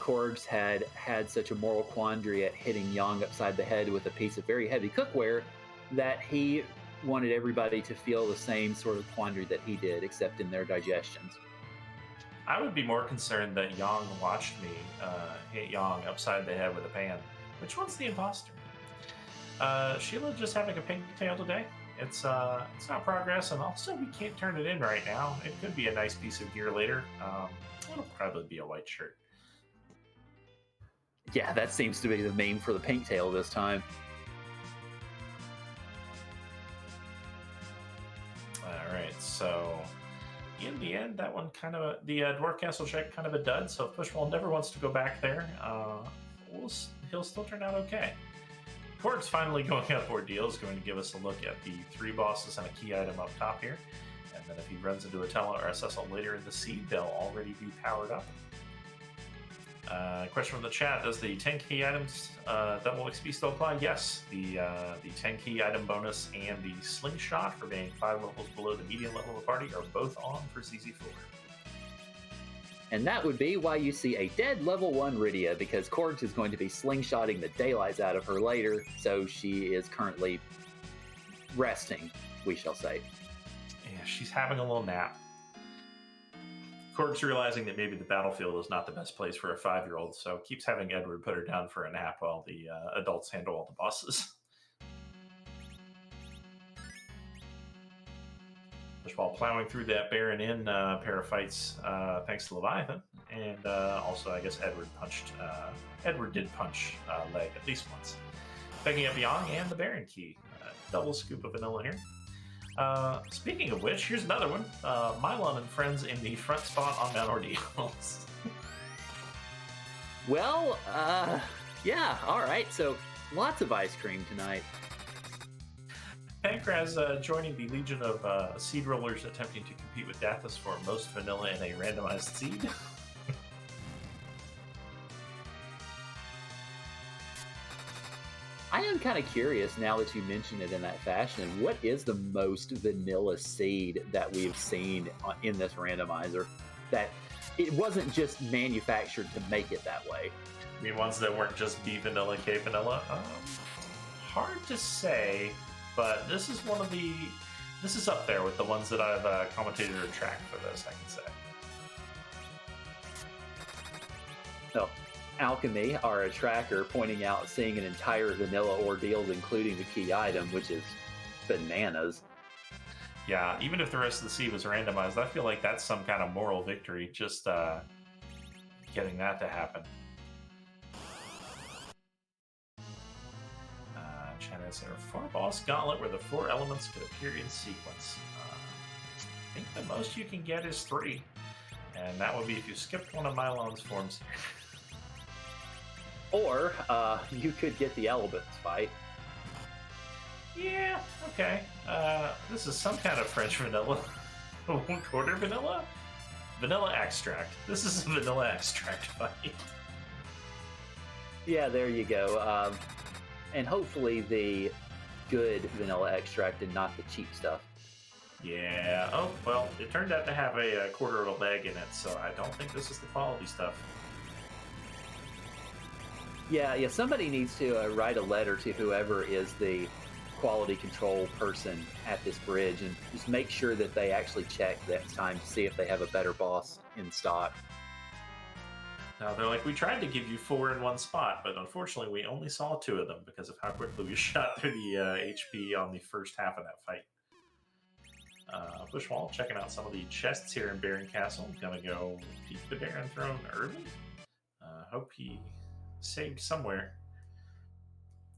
Speaker 1: Korgs had such a moral quandary at hitting Yang upside the head with a piece of very heavy cookware that he wanted everybody to feel the same sort of quandary that he did, except in their digestions.
Speaker 2: I would be more concerned that Yang watched me hit Yang upside the head with a pan. Which one's the imposter? Sheila just having a pigtail today? It's not progress, and also we can't turn it in right now. It could be a nice piece of gear later. It'll probably be a white shirt.
Speaker 1: Yeah, that seems to be the meme for the pink tail this time.
Speaker 2: All right, so in the end, that one kind of the Dwarf Castle check kind of a dud. So if Pushwall never wants to go back there, he'll still turn out okay. Korgs finally going up ordeal is going to give us a look at the 3 bosses and a key item up top here. And then if he runs into a Tela or SSL later in the seed, they'll already be powered up. Question from the chat: does the 10 key items double XP still apply? Yes, the 10 key item bonus and the slingshot for being 5 levels below the median level of the party are both on for ZZ4.
Speaker 1: And that would be why you see a dead level 1 Rydia, because Korgs is going to be slingshotting the daylights out of her later, so she is currently resting, we shall say.
Speaker 2: Yeah, she's having a little nap. Korg's realizing that maybe the battlefield is not the best place for a 5-year-old, so keeps having Edward put her down for a nap while the adults handle all the bosses. While plowing through that Baron Inn pair of fights, thanks to Leviathan, and also I guess Edward did punch leg at least once. Picking up Yang and the Baron key, double scoop of vanilla here. Speaking of which, here's another one. Mylon and friends in the front spot on Mount Ordeals.
Speaker 1: Well, yeah, all right. So lots of ice cream tonight.
Speaker 2: Pancraz joining the legion of seed rollers attempting to compete with Dathis for most vanilla in a randomized seed.
Speaker 1: I am kind of curious now that you mention it in that fashion. What is the most vanilla seed that we've seen in this randomizer? That it wasn't just manufactured to make it that way.
Speaker 2: I mean, ones that weren't just B vanilla, K vanilla. Hard to say, but this is one of the. This is up there with the ones that I've commentated or tracked for this. I can say.
Speaker 1: So, Alchemy, our tracker, pointing out seeing an entire vanilla ordeals, including the key item, which is bananas.
Speaker 2: Yeah, even if the rest of the seed was randomized, I feel like that's some kind of moral victory, just getting that to happen. China says, 4 boss Gauntlet where the 4 elements could appear in sequence. I think the most you can get is 3. And that would be if you skipped one of Mylon's forms here.
Speaker 1: Or you could get the elements fight.
Speaker 2: Yeah, okay. This is some kind of French vanilla. 1/4 vanilla? Vanilla extract. This is a vanilla extract fight.
Speaker 1: Yeah, there you go. And hopefully the good vanilla extract and not the cheap stuff.
Speaker 2: Yeah. Oh, well, it turned out to have a 1/4 of a leg in it, so I don't think this is the quality stuff.
Speaker 1: Yeah, somebody needs to write a letter to whoever is the quality control person at this bridge and just make sure that they actually check that time to see if they have a better boss in stock.
Speaker 2: Now, they're like, we tried to give you 4 in one spot, but unfortunately we only saw 2 of them because of how quickly we shot through the HP on the first half of that fight. Pushwall, checking out some of the chests here in Baron Castle. Gonna go peek the Baron Throne early. Hope he saved somewhere.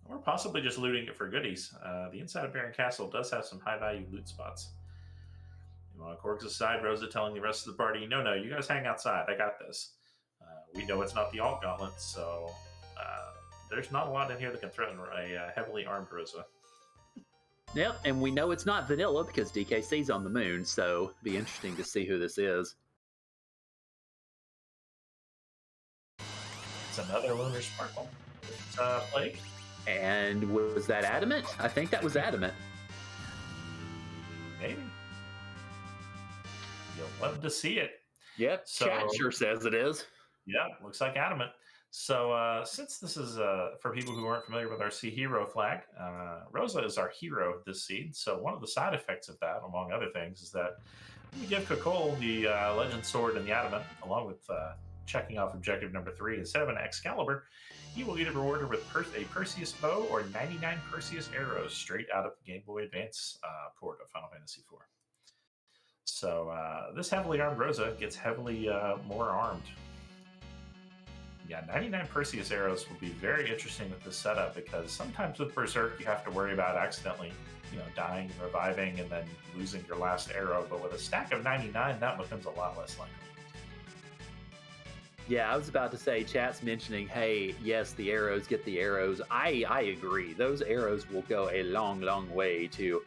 Speaker 2: Or possibly just looting it for goodies. The inside of Baron Castle does have some high-value loot spots. Korgs aside, Rosa telling the rest of the party, no, you guys hang outside. I got this. We know it's not the alt gauntlet, so there's not a lot in here that can threaten a heavily armed Rosa.
Speaker 1: Yep, and we know it's not vanilla because DKC's on the moon, so it'll be interesting to see who this is.
Speaker 2: It's another Lunar Sparkle. It's Plague.
Speaker 1: And was that Adamant? I think that was Adamant.
Speaker 2: Maybe. You'll love to see it.
Speaker 1: Yep,
Speaker 2: So-
Speaker 1: chat sure says it is.
Speaker 2: Yeah, looks like Adamant. So since this is, for people who aren't familiar with our Sea Hero flag, Rosa is our hero this seed. So one of the side effects of that, among other things, is that we give Kakol the Legend Sword and the Adamant, along with checking off objective number 3, instead of an Excalibur, you will get rewarded with a Perseus bow or 99 Perseus arrows straight out of the Game Boy Advance port of Final Fantasy IV. So this heavily armed Rosa gets heavily more armed. Yeah, 99 Perseus arrows will be very interesting with this setup, because sometimes with Berserk you have to worry about accidentally, dying, reviving, and then losing your last arrow. But with a stack of 99, that becomes a lot less likely.
Speaker 1: Yeah, I was about to say, chat's mentioning, hey, yes, the arrows, get the arrows. I agree. Those arrows will go a long, long way to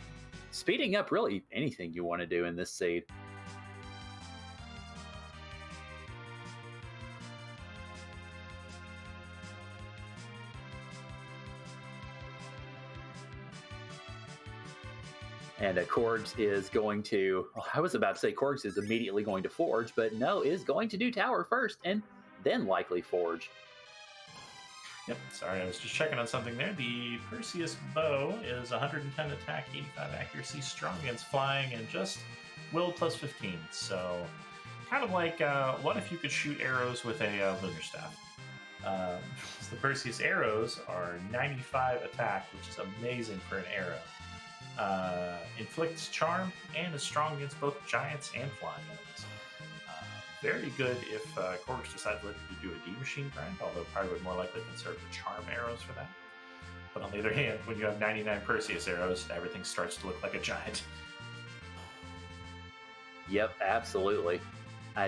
Speaker 1: speeding up really anything you want to do in this seed. And Korgs is going to, I was about to say Korgs is immediately going to Forge, but no, is going to do Tower first and then likely Forge.
Speaker 2: Yep, sorry, I was just checking on something there. The Perseus bow is 110 attack, 85 accuracy, strong against flying, and just will plus 15. So kind of like, what if you could shoot arrows with a lunar staff? The Perseus arrows are 95 attack, which is amazing for an arrow. Inflicts charm and is strong against both giants and flying enemies. Very good if Korgs decide to do a D-Machine grind, although probably would more likely conserve the charm arrows for that. But on the other hand, when you have 99 Perseus arrows, everything starts to look like a giant.
Speaker 1: Yep, absolutely.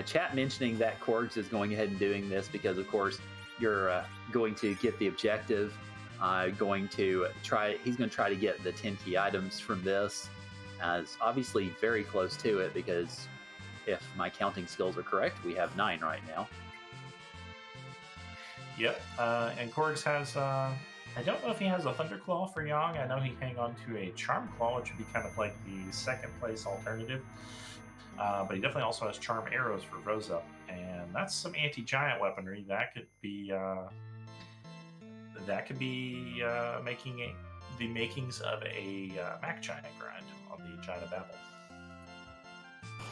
Speaker 1: Chat mentioning that Korgs is going ahead and doing this because, of course, you're going to get the objective. He's going to try to get the 10 key items from this. It's obviously very close to it, because if my counting skills are correct, we have 9 right now.
Speaker 2: Yep, and Korgs has, I don't know if he has a Thunderclaw for Yang. I know he hang on to a Charm Claw, which would be kind of like the second place alternative. But he definitely also has Charm Arrows for Rosa, and that's some anti-giant weaponry that could be making the makings of a Mac Giant grind on the Giant of Babel.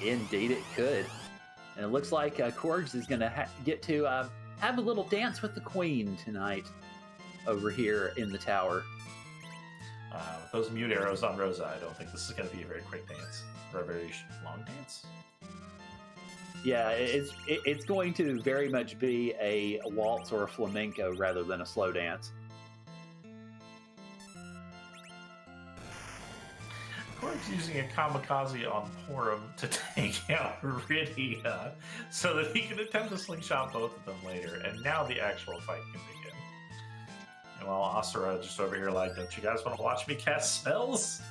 Speaker 1: Indeed, it could. And it looks like Korgs is going to get to have a little dance with the Queen tonight over here in the tower.
Speaker 2: With those mute arrows on Rosa, I don't think this is going to be a very quick dance, or a very long dance.
Speaker 1: Yeah, it's going to very much be a waltz or a flamenco rather than a slow dance.
Speaker 2: Korg's using a kamikaze on Porum to take out Rydia so that he can attempt to slingshot both of them later, and now the actual fight can begin. And while Asura just over here like, don't you guys want to watch me cast spells?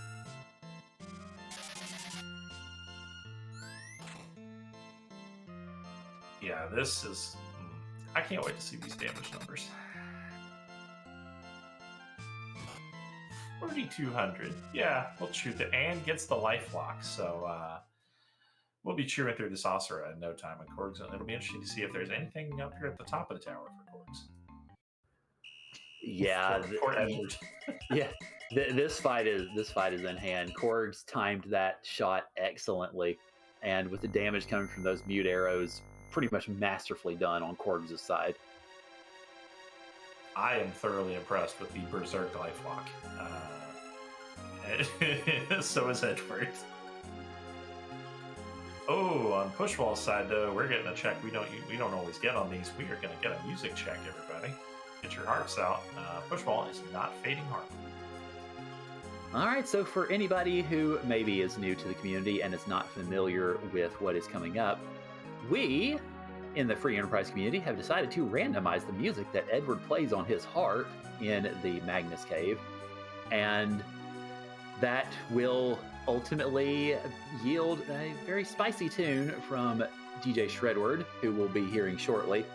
Speaker 2: Yeah, this is... I can't wait to see these damage numbers. 4,200. Yeah, we'll chew it. And gets the life lock, so we'll be chewing through this Asura in no time. And Korgs, it'll be interesting to see if there's anything up here at the top of the tower for Korgs.
Speaker 1: Yeah,
Speaker 2: poor Edward.
Speaker 1: Yeah, this fight is in hand. Korgs timed that shot excellently, and with the damage coming from those mute arrows, pretty much masterfully done on Korgs' side.
Speaker 2: I am thoroughly impressed with the Berserk lifelock. So is Edward. Oh, on Pushwall's side, though, we're getting a check we don't always get on these. We are going to get a music check, everybody. Get your harps out. Pushwall is not fading harp.
Speaker 1: All right, so for anybody who maybe is new to the community and is not familiar with what is coming up, we, in the Free Enterprise community, have decided to randomize the music that Edward plays on his harp in the Magnus Cave, and that will ultimately yield a very spicy tune from DJ Shredward, who we'll be hearing shortly.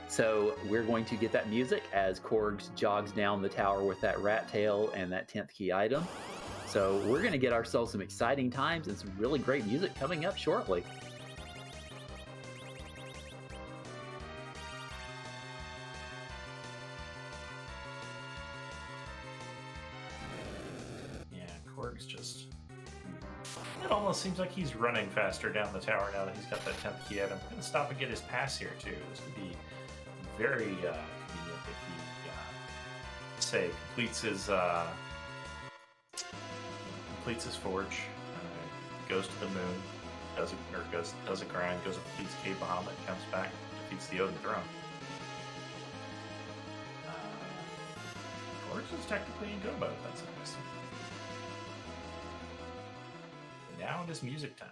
Speaker 1: So we're going to get that music as Korgs jogs down the tower with that rat tail and that 10th key item. So we're going to get ourselves some exciting times and some really great music coming up shortly.
Speaker 2: Yeah, Korgs just It almost seems like he's running faster down the tower now that he's got that 10th key out. I'm going to stop and get his pass here, too. This could be very convenient if he, say, completes his forge, goes to the moon, does a grind, goes and completes Cave Bahamut, comes back, defeats the Odin Throne. Korgs is technically in go mode. That's interesting. Now it is music time.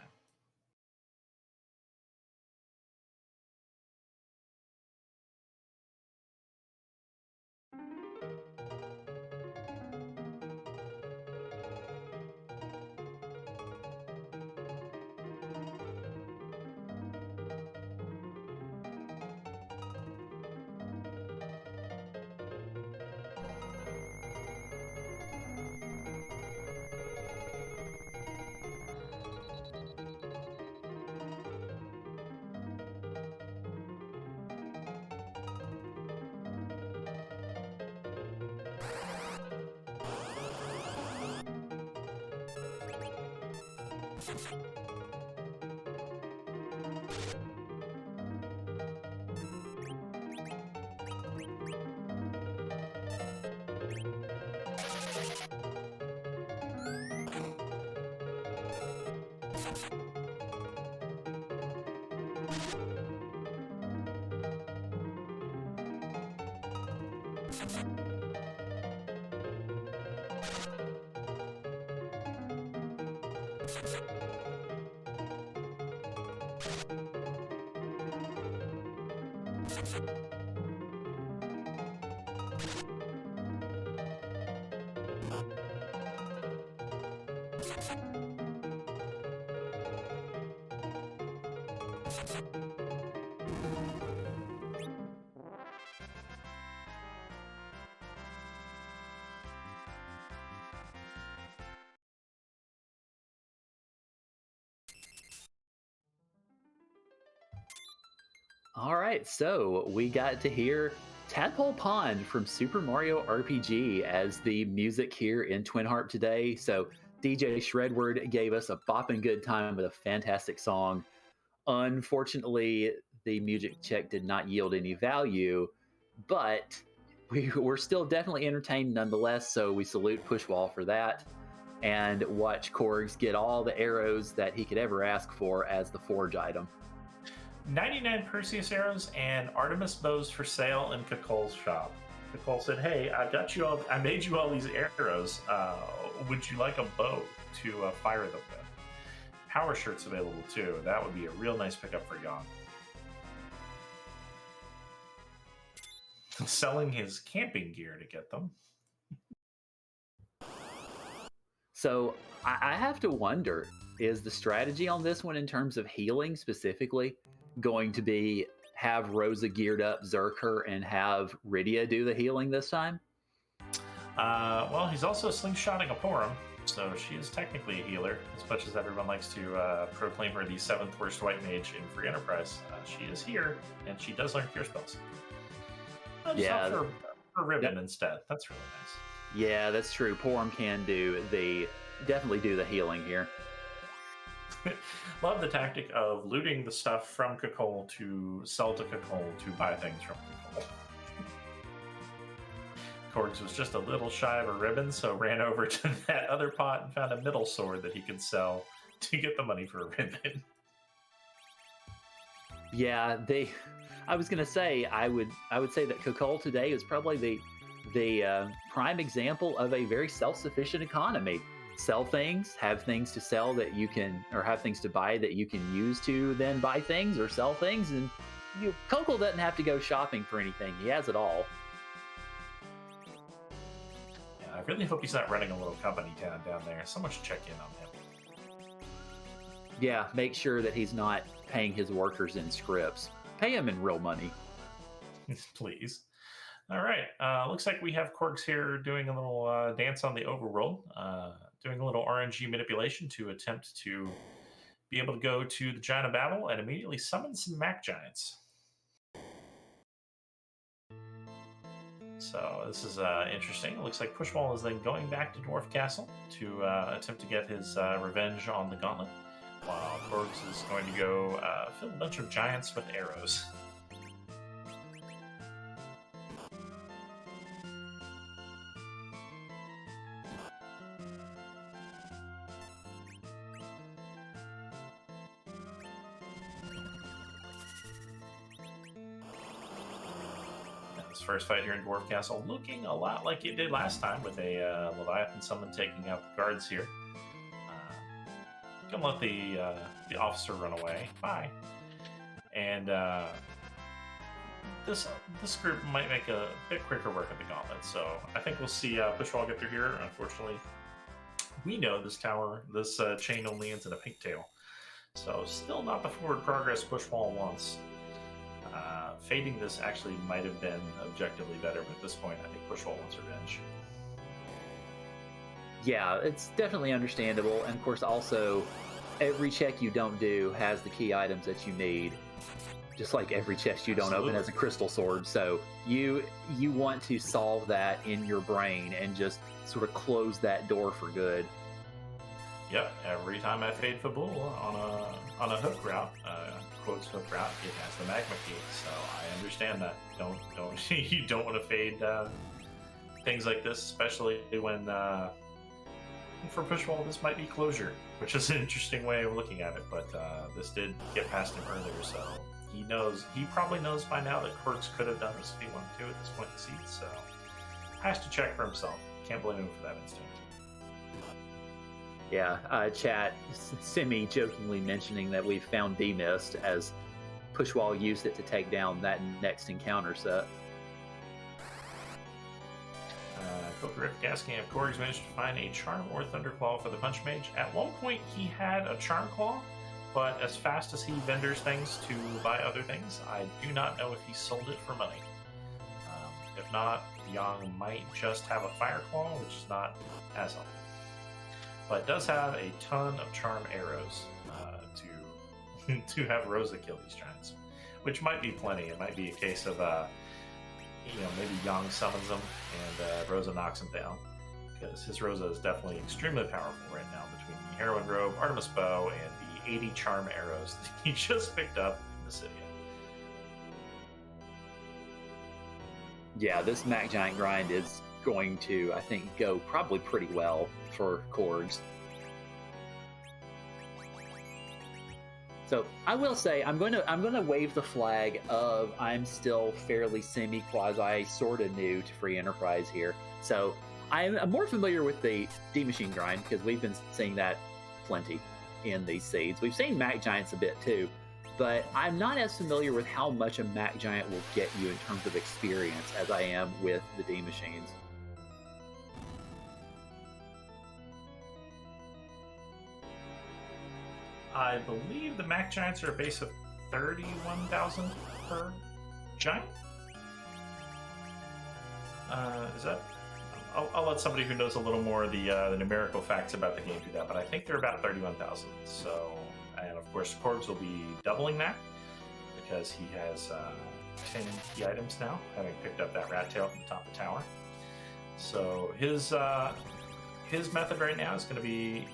Speaker 1: All right, so we got to hear Tadpole Pond from Super Mario RPG as the music here in Twin Harp today. So DJ Shredward gave us a bopping good time with a fantastic song. Unfortunately, the music check did not yield any value, but we were still definitely entertained nonetheless. So we salute Pushwall for that and watch Korgs get all the arrows that he could ever ask for as the forge item.
Speaker 2: 99 Perseus arrows and Artemis bows for sale in Kakol's shop. Kakol said, "Hey, I made you all these arrows. Would you like a bow to fire them with? Power shirts available too. That would be a real nice pickup for Yon." Selling his camping gear to get them.
Speaker 1: So I have to wonder, is the strategy on this one in terms of healing specifically going to be have Rosa geared up Zerker and have Rydia do the healing this time?
Speaker 2: Well, he's also slingshotting a Porum, so she is technically a healer, as much as everyone likes to proclaim her the 7th worst white mage in Free Enterprise. She is here, and she does learn cure spells.
Speaker 1: Yeah,
Speaker 2: for ribbon instead. That's really nice.
Speaker 1: Yeah, that's true. Porum can definitely do the healing here.
Speaker 2: Love the tactic of looting the stuff from Kakol to sell to Kakol to buy things from Kakol. Korgs was just a little shy of a ribbon, so ran over to that other pot and found a middle sword that he could sell to get the money for a ribbon.
Speaker 1: Yeah, I was gonna say I would say that Kakol today is probably the prime example of a very self-sufficient economy. Sell things, have things to sell that you can, or have things to buy that you can use to then buy things or sell things, and Kokol doesn't have to go shopping for anything. He has it all.
Speaker 2: Yeah, I really hope he's not running a little company town down there. Someone should check in on him.
Speaker 1: Yeah, make sure that he's not paying his workers in scripts. Pay him in real money.
Speaker 2: Please. All right. Looks like we have Korgs here doing a little dance on the overworld, doing a little RNG manipulation to attempt to be able to go to the Giant of Babel and immediately summon some Mac Giants. So this is interesting. It looks like Pushwall is then going back to Dwarf Castle to attempt to get his revenge on the Gauntlet, while Korgs is going to go fill a bunch of giants with arrows. First fight here in Dwarf Castle, looking a lot like it did last time, with a Leviathan summon taking out the guards here. Gonna let the officer run away. Bye. And this group might make a bit quicker work of the Gauntlet, so I think we'll see Pushwall get through here. Unfortunately, we know this chain only ends in a pink tail, so still not the forward progress Pushwall wants. Fading this actually might have been objectively better, but at this point, I think Pushwall wants revenge.
Speaker 1: Yeah, it's definitely understandable. And of course, also, every check you don't do has the key items that you need. Just like every chest you don't open has a crystal sword. So you want to solve that in your brain and just sort of close that door for good.
Speaker 2: Yep, every time I fade Fabul on a hook route, quotes hook route, it has the magma key. So I understand that. Don't you don't want to fade things like this, especially when for Pushwall this might be closure, which is an interesting way of looking at it. But this did get past him earlier, so he probably knows by now that Korgs could have done this if he wanted to at this point in the season. So has to check for himself. Can't blame him for that instinct.
Speaker 1: Yeah, chat, semi-jokingly mentioning that we've found D-Mist as Pushwall used it to take down that next encounter set.
Speaker 2: Kokorific asking if Korgs managed to find a Charm or Thunderclaw for the Punch Mage. At one point, he had a Charm Claw, but as fast as he vendors things to buy other things, I do not know if he sold it for money. If not, Yang might just have a Fire Claw, which is not as helpful. But does have a ton of charm arrows to have Rosa kill these giants, which might be plenty. It might be a case of maybe Yang summons them and Rosa knocks him down, because his Rosa is definitely extremely powerful right now between the Heroine Robe, Artemis Bow, and the 80 charm arrows that he just picked up in the city.
Speaker 1: Yeah, this Mac Giant grind is going to, I think, go probably pretty well for Korgs. So I will say I'm going to wave the flag of I'm still fairly quasi sort of new to free enterprise here. So I'm more familiar with the D Machine grind because we've been seeing that plenty in these seeds. We've seen Mac Giants a bit too, but I'm not as familiar with how much a Mac Giant will get you in terms of experience as I am with the D Machines.
Speaker 2: I believe the Mac Giants are a base of 31,000 per giant. Is that? I'll let somebody who knows a little more of the numerical facts about the game do that, but I think they're about 31,000. So, and of course, Korgs will be doubling that because he has 10 key items now, having picked up that rat tail from the top of the tower. So his method right now is going to be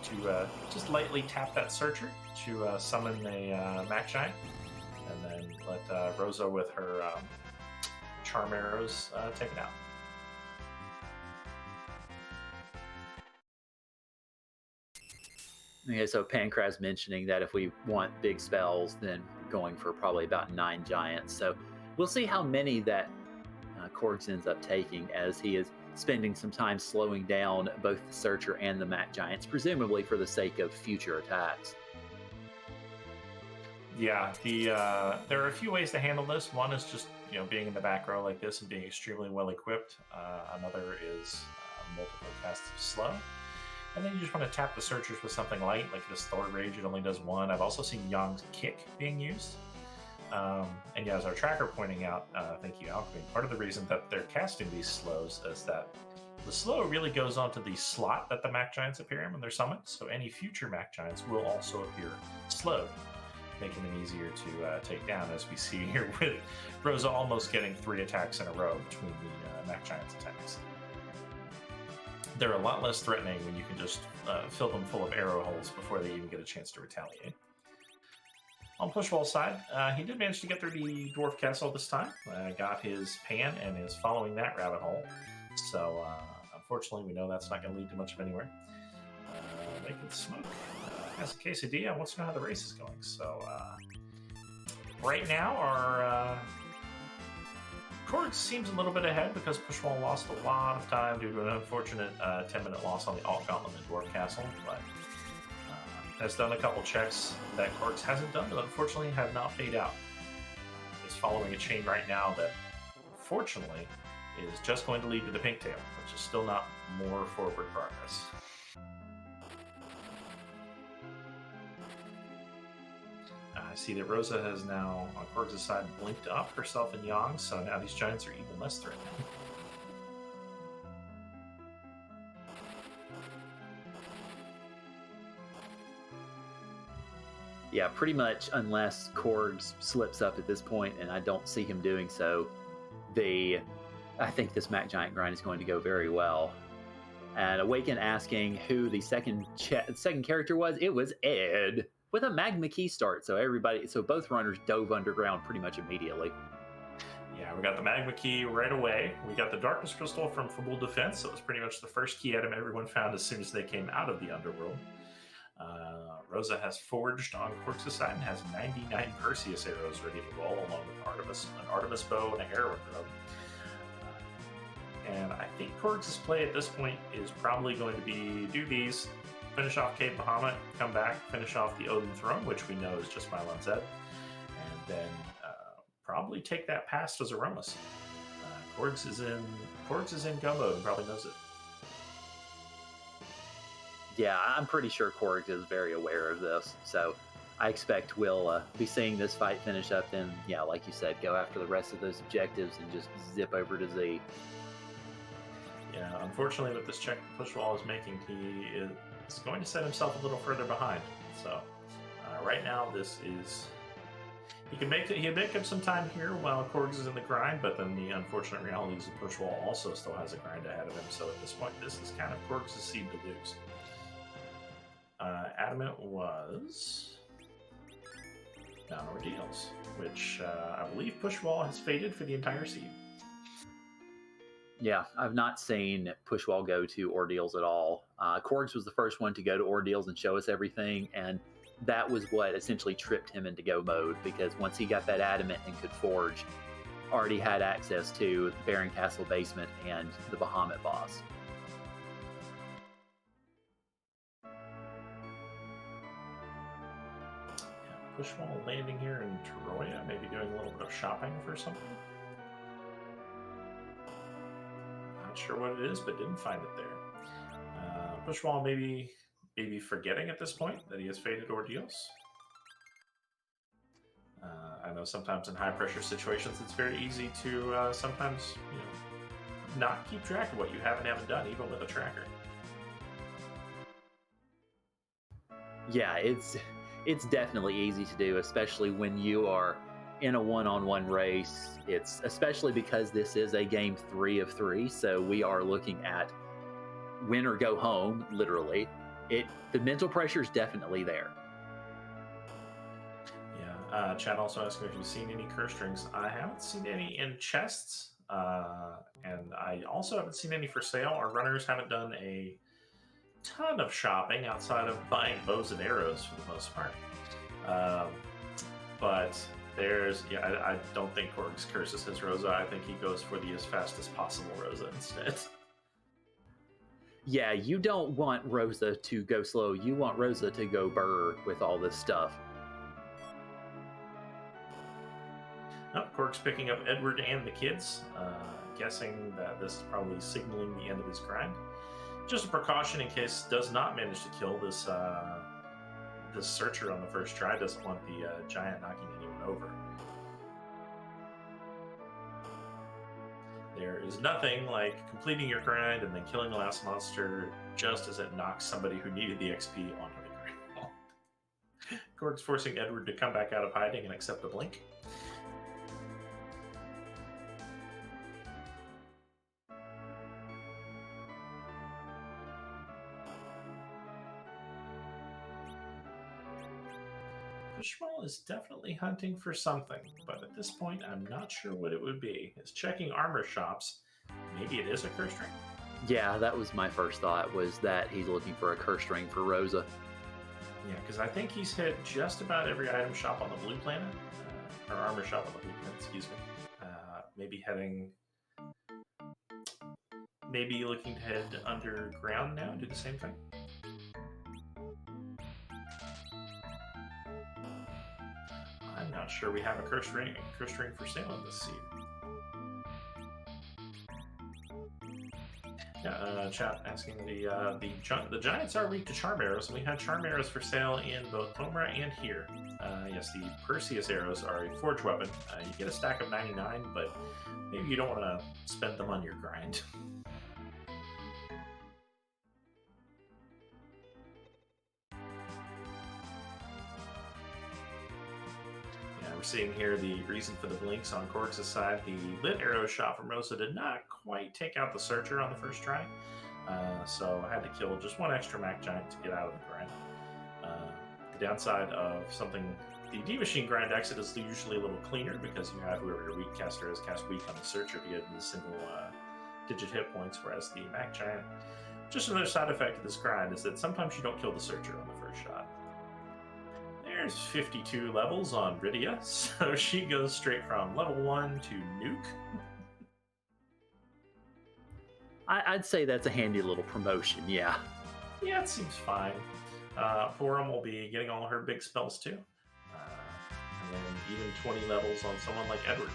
Speaker 2: to just lightly tap that searcher to summon a Mac Giant, and then let Rosa with her charm arrows take it out.
Speaker 1: Okay, so Pancras mentioning that if we want big spells, then going for probably about 9 giants. So we'll see how many that Korgs ends up taking, as he is spending some time slowing down both the Searcher and the Mac Giants, presumably for the sake of future attacks.
Speaker 2: Yeah, there are a few ways to handle this. One is just being in the back row like this and being extremely well equipped. Another is multiple casts of slow. And then you just want to tap the Searchers with something light, like this Thor Rage, it only does 1. I've also seen Yang's Kick being used. And yeah, as our tracker pointing out, thank you, Alchemy, part of the reason that they're casting these slows is that the slow really goes onto the slot that the Mac Giants appear in when they're summoned, so any future Mac Giants will also appear slowed. making them easier to take down, as we see here with Rosa almost getting 3 attacks in a row between the Mech Giant's attacks. They're a lot less threatening when you can just fill them full of arrow holes before they even get a chance to retaliate. On Pushwall's side, he did manage to get through the Dwarf Castle this time. Got his pan and is following that rabbit hole. So, unfortunately, we know that's not going to lead to much of anywhere. Making smoke. Has a quesadilla. Wants to know how the race is going. So, right now, our Korgs seems a little bit ahead because Pushwall lost a lot of time due to an unfortunate 10-minute loss on the Alt Gauntlet in Dwarf Castle. But has done a couple checks that Korgs hasn't done, but unfortunately have not paid out. Is following a chain right now that, fortunately, is just going to lead to the pink tail, which is still not more forward progress. I see that Rosa has now, on Korgs' side, blinked up herself and Yang, so now these giants are even less threatening.
Speaker 1: Yeah, pretty much, unless Korgs slips up at this point, and I don't see him doing so, I think this Mech Giant grind is going to go very well. And Awaken asking who the second character was. It was Ed with a Magma Key start. So both runners dove underground pretty much immediately.
Speaker 2: Yeah, we got the Magma Key right away. We got the Darkness Crystal from Full Defense. So it was pretty much the first key item everyone found as soon as they came out of the underworld. Rosa has forged on Korgs' side and has 99 Perseus arrows ready to roll, along with an Artemis bow, and a heroin drum. And I think Korgs' play at this point is probably going to be do these, finish off Cave Bahamut, come back, finish off the Odin Throne, which we know is just Mylon Zed, and then probably take that pass to Zeromus. Korgs is in go mode and probably knows it.
Speaker 1: Yeah, I'm pretty sure Korg is very aware of this, so I expect we'll be seeing this fight finish up, then, yeah, like you said, go after the rest of those objectives and just zip over to Z.
Speaker 2: Yeah, unfortunately, with this check Pushwall is making, he is going to set himself a little further behind. So, right now, this is... He can make up some time here while Korgs is in the grind, but then the unfortunate reality is that Pushwall also still has a grind ahead of him, so at this point, this is kind of Korgs' seed to lose. Adamant was down Ordeals, which I believe Pushwall has faded for the entire seed.
Speaker 1: Yeah, I've not seen Pushwall go to Ordeals at all. Korgs was the first one to go to Ordeals and show us everything, and that was what essentially tripped him into go mode, because once he got that Adamant and could forge, already had access to Baron Castle Basement and the Bahamut boss.
Speaker 2: Pushwall landing here in Troya, maybe doing a little bit of shopping for something. Not sure what it is, but didn't find it there. Pushwall maybe forgetting at this point that he has faded Ordeals. I know sometimes in high pressure situations it's very easy to sometimes not keep track of what you have and haven't done, even with a tracker.
Speaker 1: Yeah, it's definitely easy to do, especially when you are in a one-on-one race. It's especially because this is a game 3 of 3, so we are looking at win or go home, literally. The mental pressure is definitely there.
Speaker 2: Yeah, Chad also asking if you've seen any curse strings. I haven't seen any in chests, and I also haven't seen any for sale. Our runners haven't done a ton of shopping outside of buying bows and arrows for the most part. But I don't think Korgs curses his Rosa. I think he goes for the as fast as possible Rosa instead.
Speaker 1: Yeah, you don't want Rosa to go slow. You want Rosa to go burr with all this stuff.
Speaker 2: Korg's picking up Edward and the kids, guessing that this is probably signaling the end of his grind. Just a precaution in case does not manage to kill this this searcher on the first try. Doesn't want the giant knocking anyone over. There is nothing like completing your grind and then killing the last monster just as it knocks somebody who needed the XP onto the ground. Korg's forcing Edward to come back out of hiding and accept the blink. Pushwall is definitely hunting for something, but at this point, I'm not sure what it would be. It's checking armor shops. Maybe it is a curse ring?
Speaker 1: Yeah, that was my first thought, was that he's looking for a curse ring for Rosa.
Speaker 2: Yeah, because I think he's hit just about every item shop on the blue planet, or armor shop on the blue planet, excuse me. Maybe looking to head underground now, do the same thing. I'm not sure we have a curse ring for sale in this seed. Yeah, chat asking the Giants are weak to charm arrows, and we had charm arrows for sale in both Pomera and here. Yes, the Perseus arrows are a forge weapon. You get a stack of 99, but maybe you don't want to spend them on your grind. Seeing here the reason for the blinks on Korgs' side. The lit arrow shot from Rosa did not quite take out the Searcher on the first try, so I had to kill just one extra Mac Giant to get out of the grind. The downside of the D-Machine grind exit is usually a little cleaner because you have whoever your weak caster is cast weak on the Searcher to get the single digit hit points, whereas the Mac Giant, just another side effect of this grind is that sometimes you don't kill the Searcher on the first shot. There's 52 levels on Rydia, so she goes straight from level 1 to nuke.
Speaker 1: I'd say that's a handy little promotion, yeah.
Speaker 2: Yeah, it seems fine. Porum will be getting all her big spells too. And then even 20 levels on someone like Edward.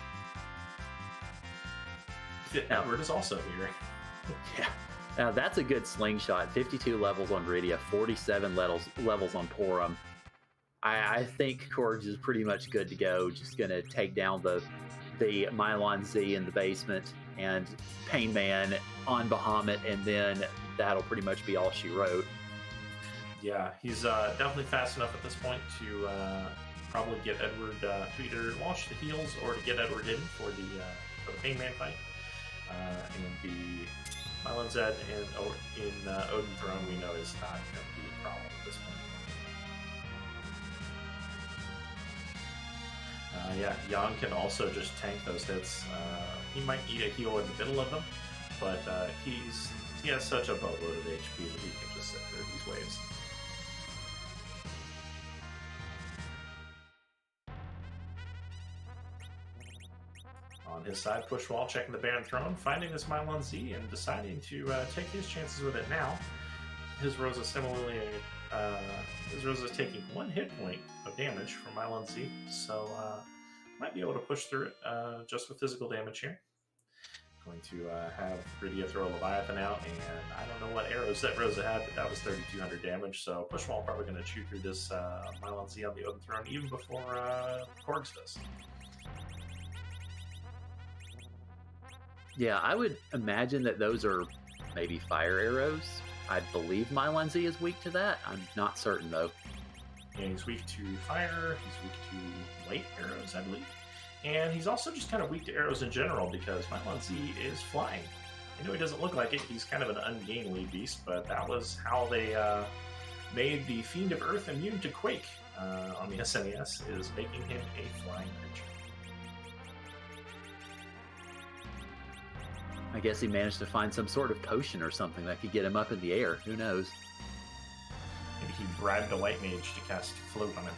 Speaker 2: Edward is also here.
Speaker 1: Yeah. Now that's a good slingshot. 52 levels on Rydia, 47 levels on Porum. I think Korgs is pretty much good to go. Just going to take down the Mylon Z in the basement and Pain Man on Bahamut, and then that'll pretty much be all she wrote.
Speaker 2: Yeah, he's definitely fast enough at this point to probably get Edward to either launch the heals or to get Edward in for the Pain Man fight. And the Mylon Z in Odin Throne we know is not going to be a problem at this point. Yeah, Jan can also just tank those hits. He might need a heal in the middle of them, but he has such a boatload of HP that he can just sit through these waves. On his side, Pushwall checking the Baron Throne, finding this Mylon Z and deciding to take his chances with it now. His Rosa similarly, his Rosa's taking 1 hit point of damage from Mylon Z, so might be able to push through it just with physical damage here. Going to have Rydia throw a Leviathan out, and I don't know what arrows that Rosa had, but that was 3,200 damage, so Pushwall probably going to chew through this Mylon Z on the Odin Throne even before Korgs does.
Speaker 1: Yeah, I would imagine that those are maybe fire arrows. I believe Mylon Z is weak to that. I'm not certain, though.
Speaker 2: And he's weak to fire, he's weak to light arrows, I believe. And he's also just kind of weak to arrows in general because Mylon Z is flying. I know he doesn't look like it, he's kind of an ungainly beast, but that was how they made the Fiend of Earth immune to Quake on the SNES, is making him a flying creature.
Speaker 1: I guess he managed to find some sort of potion or something that could get him up in the air. Who knows?
Speaker 2: Maybe he bribed a white mage to cast Float on him.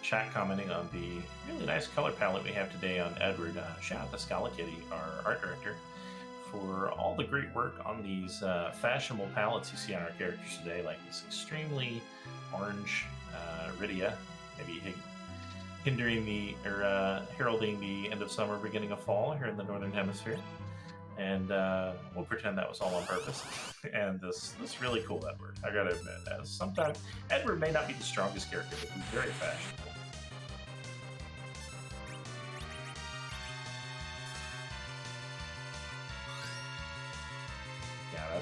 Speaker 2: Chat commenting on the really nice color palette we have today on Edward. Shout out to Scala Kitty, our art director, for all the great work on these fashionable palettes you see on our characters today, like this extremely orange Rydia, maybe heralding the end of summer, beginning of fall here in the Northern Hemisphere. And we'll pretend that was all on purpose. And this really cool Edward, I gotta admit. Sometimes Edward may not be the strongest character, but he's very fashionable.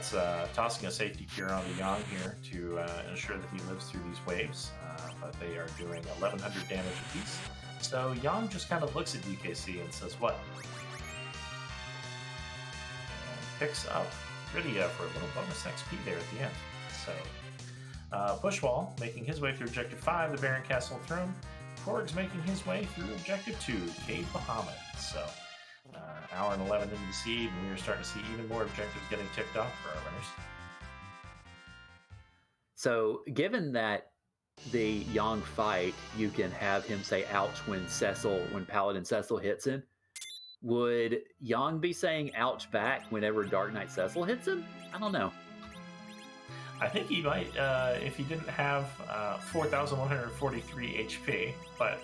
Speaker 2: That's tossing a safety cure on the Yang here to ensure that he lives through these waves, but they are doing 1100 damage apiece. So Yang just kind of looks at DKC and says, what? And picks up Rydia for a little bonus XP there at the end. So Pushwall making his way through Objective 5, the Baron Castle Throne. Korgs making his way through Objective 2, Cave Bahamut. So hour and 11 into the seed, and we are starting to see even more objectives getting ticked off for our runners.
Speaker 1: So given that the Yang fight, you can have him say ouch when Paladin Cecil hits him, would Yang be saying ouch back whenever Dark Knight Cecil hits him? I don't know.
Speaker 2: I think he might if he didn't have 4,143 HP, but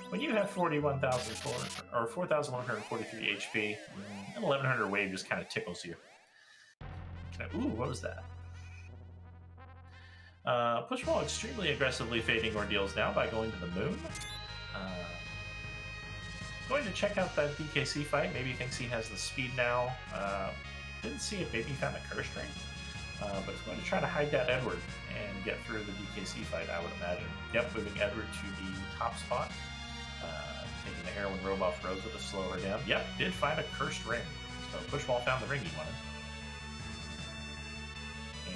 Speaker 2: when you have 4,143 HP, an 1,100 wave just kind of tickles you. Ooh, what was that? Pushwall extremely aggressively fading ordeals now by going to the moon. Going to check out that DKC fight. Maybe he thinks he has the speed now. Didn't see if maybe he found a curse ring. But he's going to try to hide that Edward and get through the DKC fight, I would imagine. Yep, moving Edward to the top spot. Taking the heroin robe off Rosa to slow her down. Yep, did find a cursed ring. So Pushwall found the ring he wanted.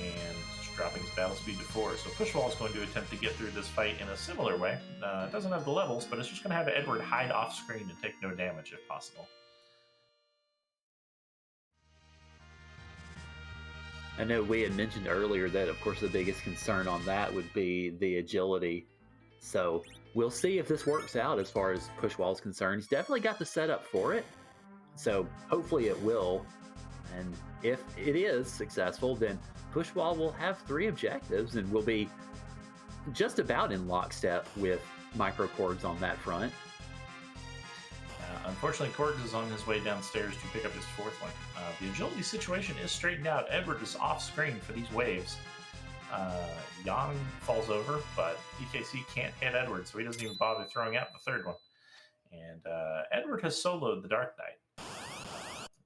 Speaker 2: And just dropping his battle speed to 4. So Pushwall is going to attempt to get through this fight in a similar way. It doesn't have the levels, but it's just going to have Edward hide off screen and take no damage if possible.
Speaker 1: I know we had mentioned earlier that, of course, the biggest concern on that would be the agility. So we'll see if this works out as far as Pushwall's concerned. He's definitely got the setup for it. So hopefully it will. And if it is successful, then Pushwall will have 3 objectives and will be just about in lockstep with microKorgs on that front.
Speaker 2: Unfortunately, Korgs is on his way downstairs to pick up his 4th one. The agility situation is straightened out. Edward is off screen for these waves. Yang falls over, but DKC can't hit Edward, so he doesn't even bother throwing out the 3rd one. And Edward has soloed the Dark Knight.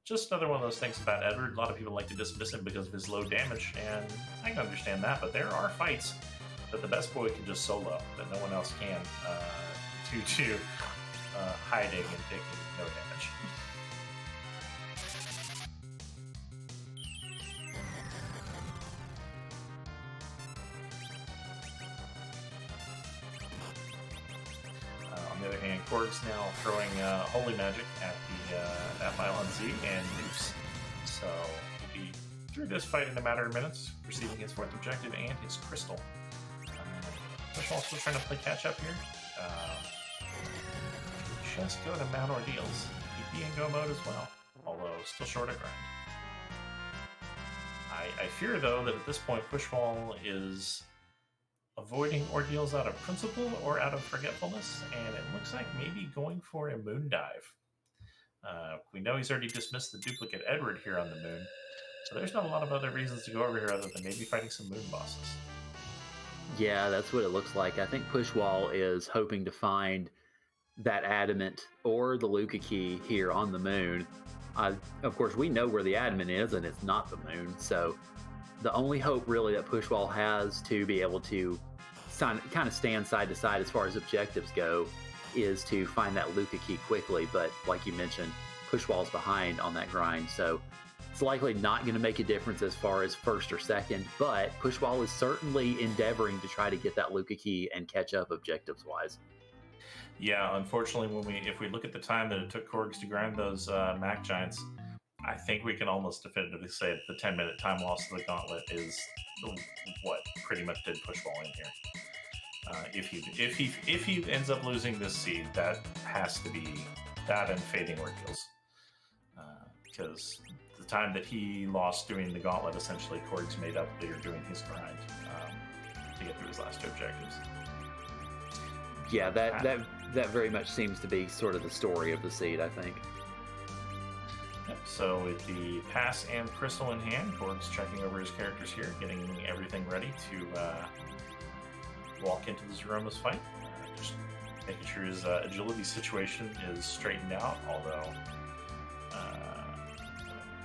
Speaker 2: Just another one of those things about Edward. A lot of people like to dismiss him because of his low damage, and I can understand that, but there are fights that the best boy can just solo, that no one else can, due to hiding and taking no damage. On the other hand, Korg's now throwing Holy Magic at the Mile on Z and Noose. So we'll be through this fight in a matter of minutes, receiving his 4th objective and his crystal. Pushwall still trying to play catch up here. Just go to Mount Ordeals. Keep in go mode as well, although still short of grind. I fear, though, that at this point Pushwall is avoiding ordeals out of principle or out of forgetfulness, and it looks like maybe going for a moon dive. We know he's already dismissed the duplicate Edward here on the moon, so there's not a lot of other reasons to go over here other than maybe fighting some moon bosses.
Speaker 1: Yeah, that's what it looks like. I think Pushwall is hoping to find that adamant or the Luca key here on the moon. Of course, we know where the adamant is, and it's not the moon. So the only hope really that Pushwall has to be able to kind of stand side to side as far as objectives go is to find that Luca key quickly. But like you mentioned, Pushwall's behind on that grind. So it's likely not going to make a difference as far as 1st or 2nd, but Pushwall is certainly endeavoring to try to get that Luca key and catch up objectives-wise.
Speaker 2: Yeah, unfortunately, if we look at the time that it took Korgs to grind those Mac Giants, I think we can almost definitively say that the 10-minute time loss of the Gauntlet is what pretty much did Pushwall in here. If he ends up losing this seed, that has to be that and fading ordeals, because the time that he lost doing the Gauntlet, essentially Korgs made up there doing his grind to get through his last 2 objectives.
Speaker 1: Yeah, that very much seems to be sort of the story of the seed, I think.
Speaker 2: Yep, so with the pass and crystal in hand, Korg's checking over his characters here, getting everything ready to walk into the Zeromus fight. Just making sure his agility situation is straightened out, although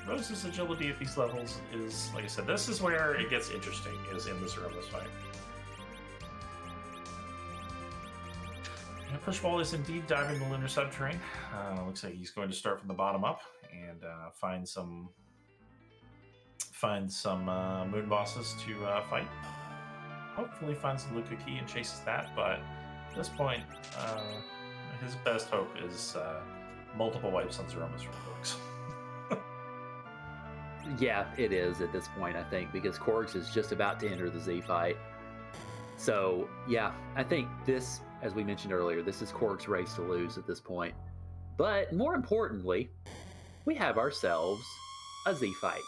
Speaker 2: Rose's agility at these levels is, like I said, this is where it gets interesting, is in the Zeromus fight. And Pushwall is indeed diving the lunar subterrane. Looks like he's going to start from the bottom up and find some moon bosses to fight. Hopefully finds the Luca key and chases that, but at this point, his best hope is multiple wipes on Zeromus from Korgs.
Speaker 1: Yeah, it is at this point, I think, because Korgs is just about to enter the Z fight. So, yeah, I think this, as we mentioned earlier, this is Korgs' race to lose at this point. But more importantly, we have ourselves a Z fight.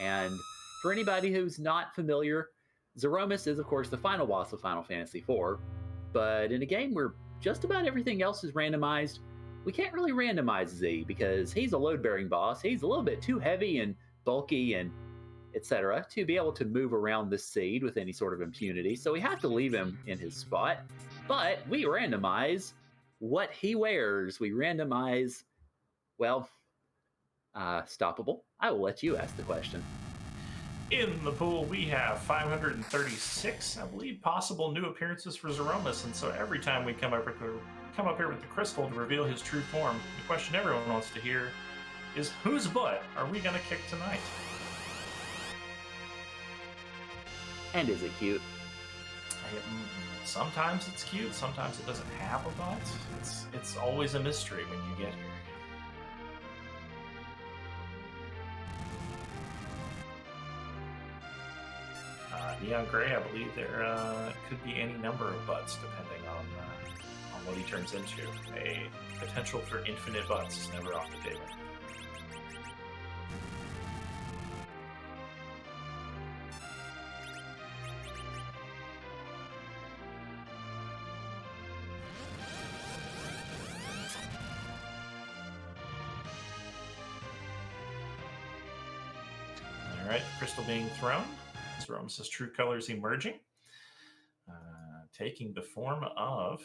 Speaker 1: And for anybody who's not familiar, Zeromus is, of course, the final boss of Final Fantasy IV. But in a game where just about everything else is randomized, we can't really randomize Z because he's a load-bearing boss. He's a little bit too heavy and bulky and etc. to be able to move around the seed with any sort of impunity. So we have to leave him in his spot. But we randomize what he wears. We randomize, well, stoppable. I will let you ask the question.
Speaker 2: In the pool, we have 536, I believe, possible new appearances for Zeromus, and so every time we come up here with the crystal to reveal his true form, the question everyone wants to hear is, whose butt are we going to kick tonight?
Speaker 1: And is it cute?
Speaker 2: Sometimes it's cute, sometimes it doesn't have a butt. It's always a mystery when you get here. Neon Gray, I believe there could be any number of butts depending on what he turns into. A potential for infinite butts is never off the table. All right, crystal being thrown. Zeromus' true colors emerging, taking the form of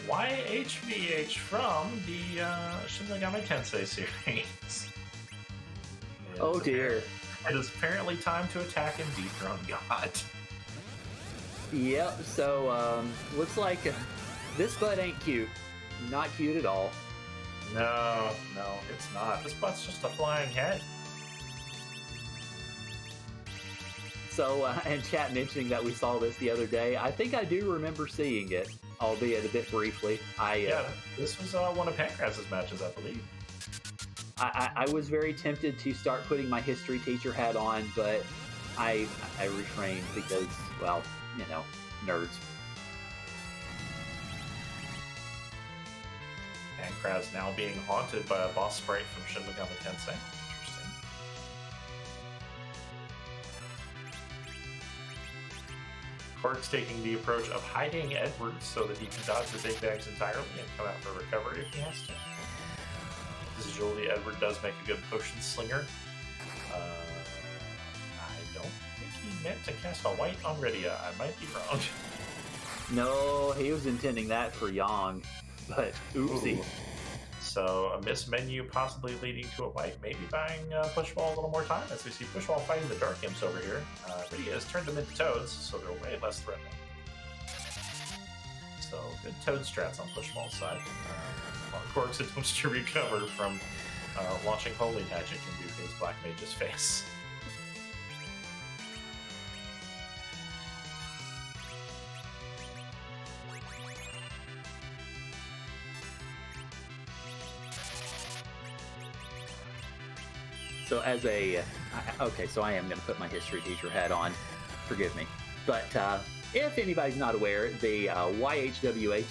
Speaker 2: YHVH from the Shin Megami Tensei series.
Speaker 1: Oh dear.
Speaker 2: It is apparently time to attack and dethrone God.
Speaker 1: Yep, so looks like this butt ain't cute. Not cute at all.
Speaker 2: No, it's not. This butt's just a flying head.
Speaker 1: So, and chat mentioning that we saw this the other day, I think I do remember seeing it, albeit a bit briefly.
Speaker 2: Yeah, this was one of Pancraz's matches, I believe.
Speaker 1: I was very tempted to start putting my history teacher hat on, but I refrained because, well, you know, nerds.
Speaker 2: Pancraz now being haunted by a boss sprite from Shin Megami Tensei. Interesting. Korg's taking the approach of hiding Edward so that he can dodge the zigzags entirely and come out for recovery if he has to. Visually, Edward does make a good potion slinger. I don't think he meant to cast a white on Rydia. I might be wrong.
Speaker 1: No, he was intending that for Yang. But oopsie.
Speaker 2: Ooh. So a miss menu possibly leading to a wipe, maybe buying Pushwall a little more time as we see Pushwall fighting the Dark Imps over here. Rydia has turned them into toads, so they're way less threatening. So good toad strats on Pushwall's side. While Korgs attempts to recover from launching Holy Magic into his Black Mage's face.
Speaker 1: So as a, okay, so I am going to put my history teacher hat on. Forgive me. But if anybody's not aware, the YHWH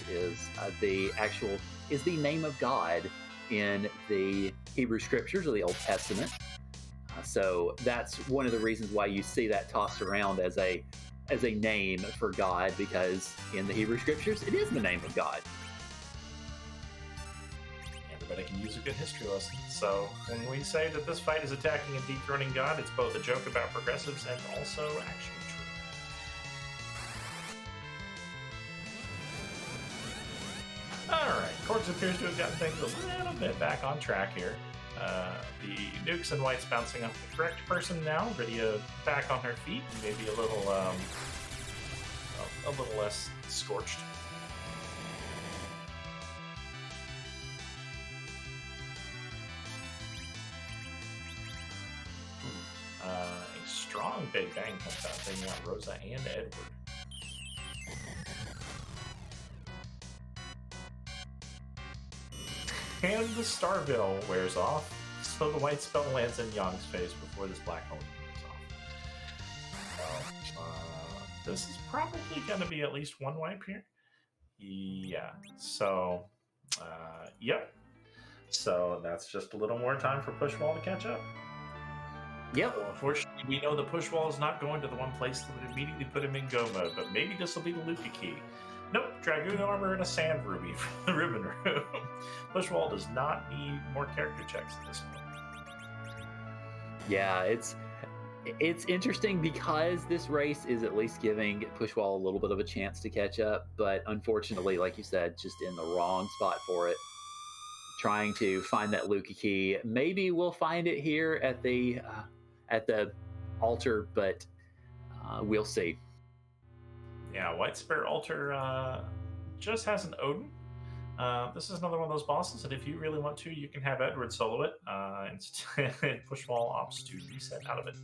Speaker 1: is the name of God in the Hebrew Scriptures or the Old Testament. So that's one of the reasons why you see that tossed around as a name for God, because in the Hebrew Scriptures, it is the name of God.
Speaker 2: Everybody can use a good history lesson. So when we say that this fight is attacking and dethroning God, it's both a joke about progressives and also actually true. Korgs appears to have gotten things a little bit back on track here. The nukes and whites bouncing off the correct person now, Rydia back on her feet, and maybe a little less scorched. A strong Big Bang comes out, taking out Rosa and Edward. And the Starville wears off, so the white spell lands in Yang's face before this black hole goes off. This is probably going to be at least one wipe here. Yeah, so, yep. So that's just a little more time for Pushwall to catch up.
Speaker 1: Yep.
Speaker 2: Well, unfortunately, we know the Pushwall is not going to the one place that would immediately put him in go mode, but maybe this will be the Luca key. Nope, Dragoon armor and a sand ruby from the ribbon room. Pushwall does not need more character checks at this point.
Speaker 1: Yeah, it's interesting because this race is at least giving Pushwall a little bit of a chance to catch up, but unfortunately, like you said, just in the wrong spot for it. Trying to find that Luca key. Maybe we'll find it here at the altar, but we'll see.
Speaker 2: Yeah, White Spare Altar just has an Odin. This is another one of those bosses that if you really want to, you can have Edward solo it. Instead, Pushwall opts to reset out of it.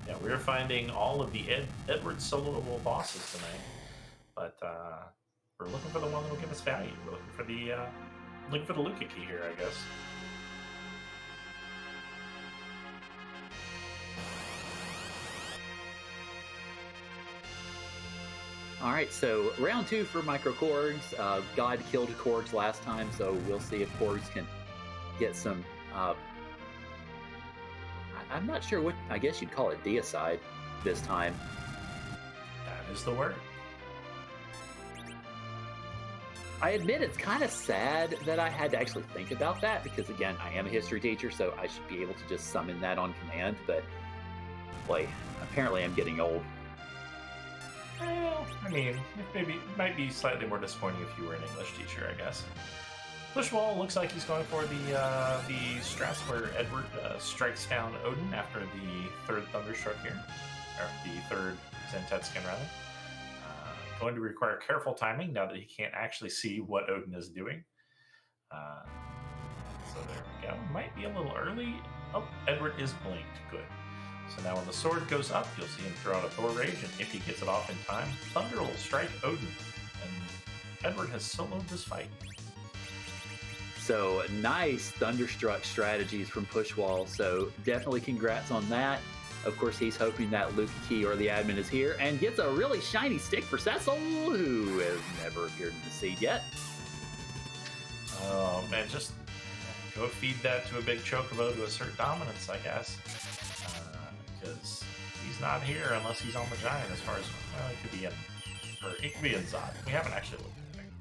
Speaker 2: Yeah, we're finding all of the Edward soloable bosses tonight, but we're looking for the one that will give us value. We're looking for the Luca key here, I guess.
Speaker 1: All right, so round 2 for microKorgs. God killed Korgs last time, so we'll see if Korgs can get some. I'm not sure what. I guess you'd call it deicide this time.
Speaker 2: That is the word.
Speaker 1: I admit it's kind of sad that I had to actually think about that because, again, I am a history teacher, so I should be able to just summon that on command. But, boy, apparently I'm getting old.
Speaker 2: Well, I mean, it might be slightly more disappointing if you were an English teacher, I guess. Pushwall looks like he's going for the strats where Edward strikes down Odin after the third Thunderstruck here, or the third Zentetskin rather. Going to require careful timing now that he can't actually see what Odin is doing. So there we go. Might be a little early. Oh, Edward is blinked. Good. So now when the sword goes up, you'll see him throw out a Thor Rage, and if he gets it off in time, Thunder will strike Odin. And Edward has soloed this fight.
Speaker 1: So nice Thunderstruck strategies from Pushwall. So definitely congrats on that. Of course, he's hoping that Luca key or the admin is here and gets a really shiny stick for Cecil, who has never appeared in the seed yet.
Speaker 2: Oh, man, just go feed that to a big chocobo to assert dominance, I guess. Because he's not here unless he's on the giant as far as, well, he could be in, or he could be in Zod. We haven't actually looked at the thing.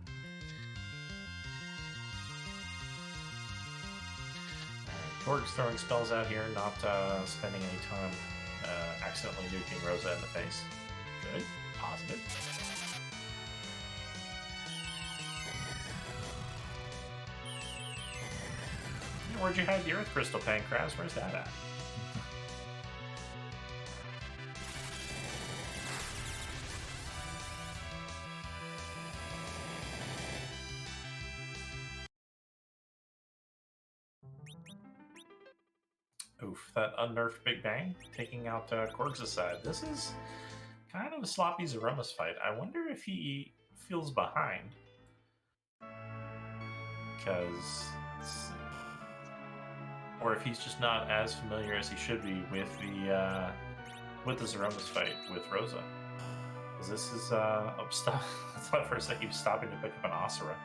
Speaker 2: Korg's throwing spells out here, not spending any time accidentally nuking Rosa in the face. Good. Positive. Where'd you hide the Earth Crystal, Pancras? Where's that at? Oof, that unnerfed Big Bang taking out Korgs' side. This is kind of a sloppy Zeromus fight. I wonder if he feels behind. Or if he's just not as familiar as he should be with the Zeromus fight with Rosa. Because this is that's my first time he was stopping to pick up an Asura.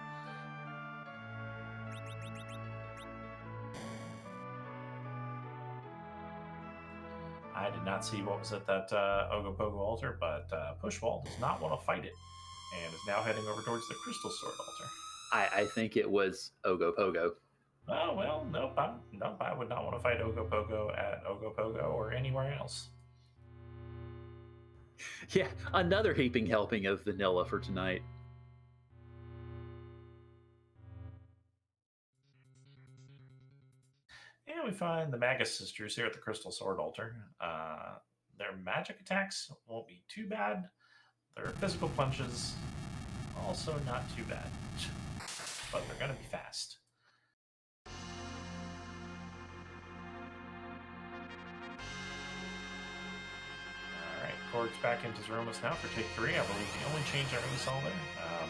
Speaker 2: I did not see what was at that Ogopogo altar, but Pushwall does not want to fight it, and is now heading over towards the Crystal Sword altar.
Speaker 1: I think it was Ogopogo.
Speaker 2: Oh well, nope. Nope. I would not want to fight Ogopogo at Ogopogo or anywhere else.
Speaker 1: Yeah, another heaping helping of vanilla for tonight.
Speaker 2: And we find the Magus sisters here at the Crystal Sword Altar. Their magic attacks won't be too bad. Their physical punches also not too bad, but they're going to be fast. Alright, Korg's back into Zeromus now for take 3. I believe the only change I really saw there.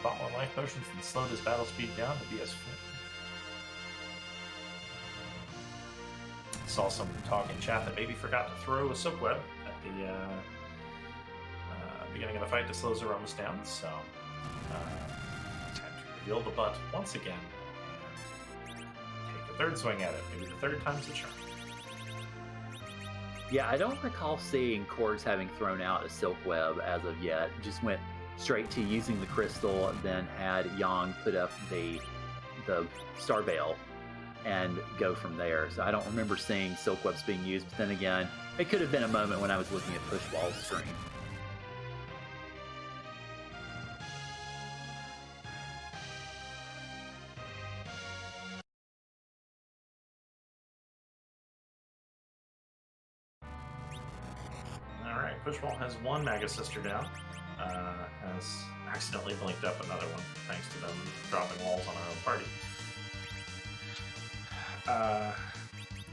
Speaker 2: Bought more life potions and slowed his battle speed down to BS4. Saw some talk in chat that maybe forgot to throw a Silk Web at the beginning of the fight to slow Zeromus down, so time to reveal the butt once again and take a third swing at it. Maybe the third time's the charm.
Speaker 1: Yeah, I don't recall seeing Korgs having thrown out a Silk Web as of yet. Just went straight to using the crystal, and then had Yang put up the Star Veil and go from there. So I don't remember seeing Silk Webs being used, but then again, it could have been a moment when I was looking at Pushwall's stream.
Speaker 2: Alright, Pushwall has one Magus Sister down. Has accidentally blinked up another one, thanks to them dropping walls on our own party.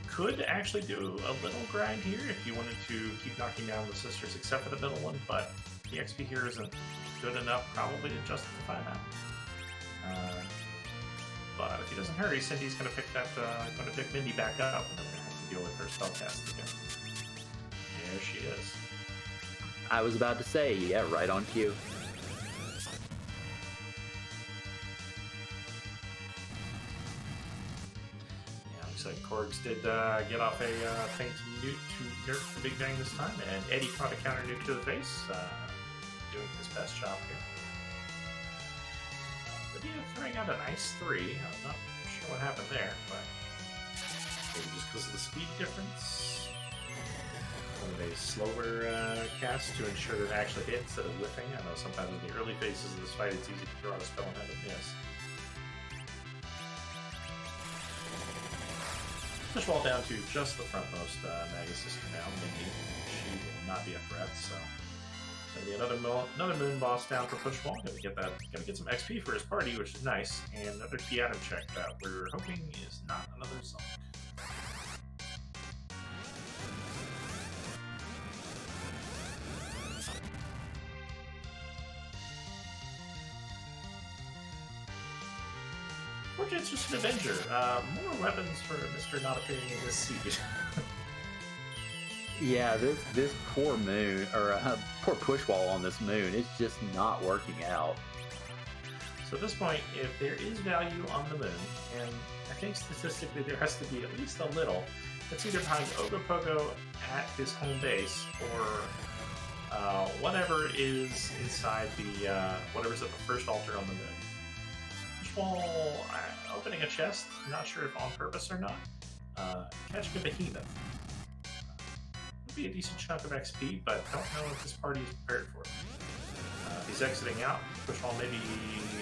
Speaker 2: Could actually do a little grind here if you wanted to keep knocking down the sisters, except for the middle one, but the XP here isn't good enough probably to justify that. But if he doesn't hurry, Cindy's going to pick Mindy back up, and then we're going to have to deal with her spellcast again. There she is.
Speaker 1: I was about to say, yeah, right on cue.
Speaker 2: Yeah, looks like Korgs did get off a feint nuke to nerf the Big Bang this time, and Eddie caught a counter nuke to the face, doing his best job here. Lydia throwing out an Ice 3. I'm not sure what happened there, but maybe just because of the speed difference. A slower cast to ensure that it actually hits instead of whiffing. I know sometimes in the early phases of this fight it's easy to throw out a spell and have it miss. Pushwall down to just the frontmost Magus Sister now, Mindy. She will not be a threat, so gonna be another moon boss down for Pushwall. Gonna get some XP for his party, which is nice, and another key item check that we're hoping is not another Zulk. It's just an Avenger. More weapons for Mr. Not appearing in this siege.
Speaker 1: Yeah, this poor moon, or poor Pushwall on this moon, it's just not working out.
Speaker 2: So at this point, if there is value on the moon, and I think statistically there has to be at least a little, it's either behind Ogopogo at his home base, or whatever is inside the whatever's at the first altar on the moon. Pushwall opening a chest, not sure if on purpose or not. Catching a behemoth. Would be a decent chunk of XP, but don't know if this party is prepared for it. If he's exiting out, Pushwall maybe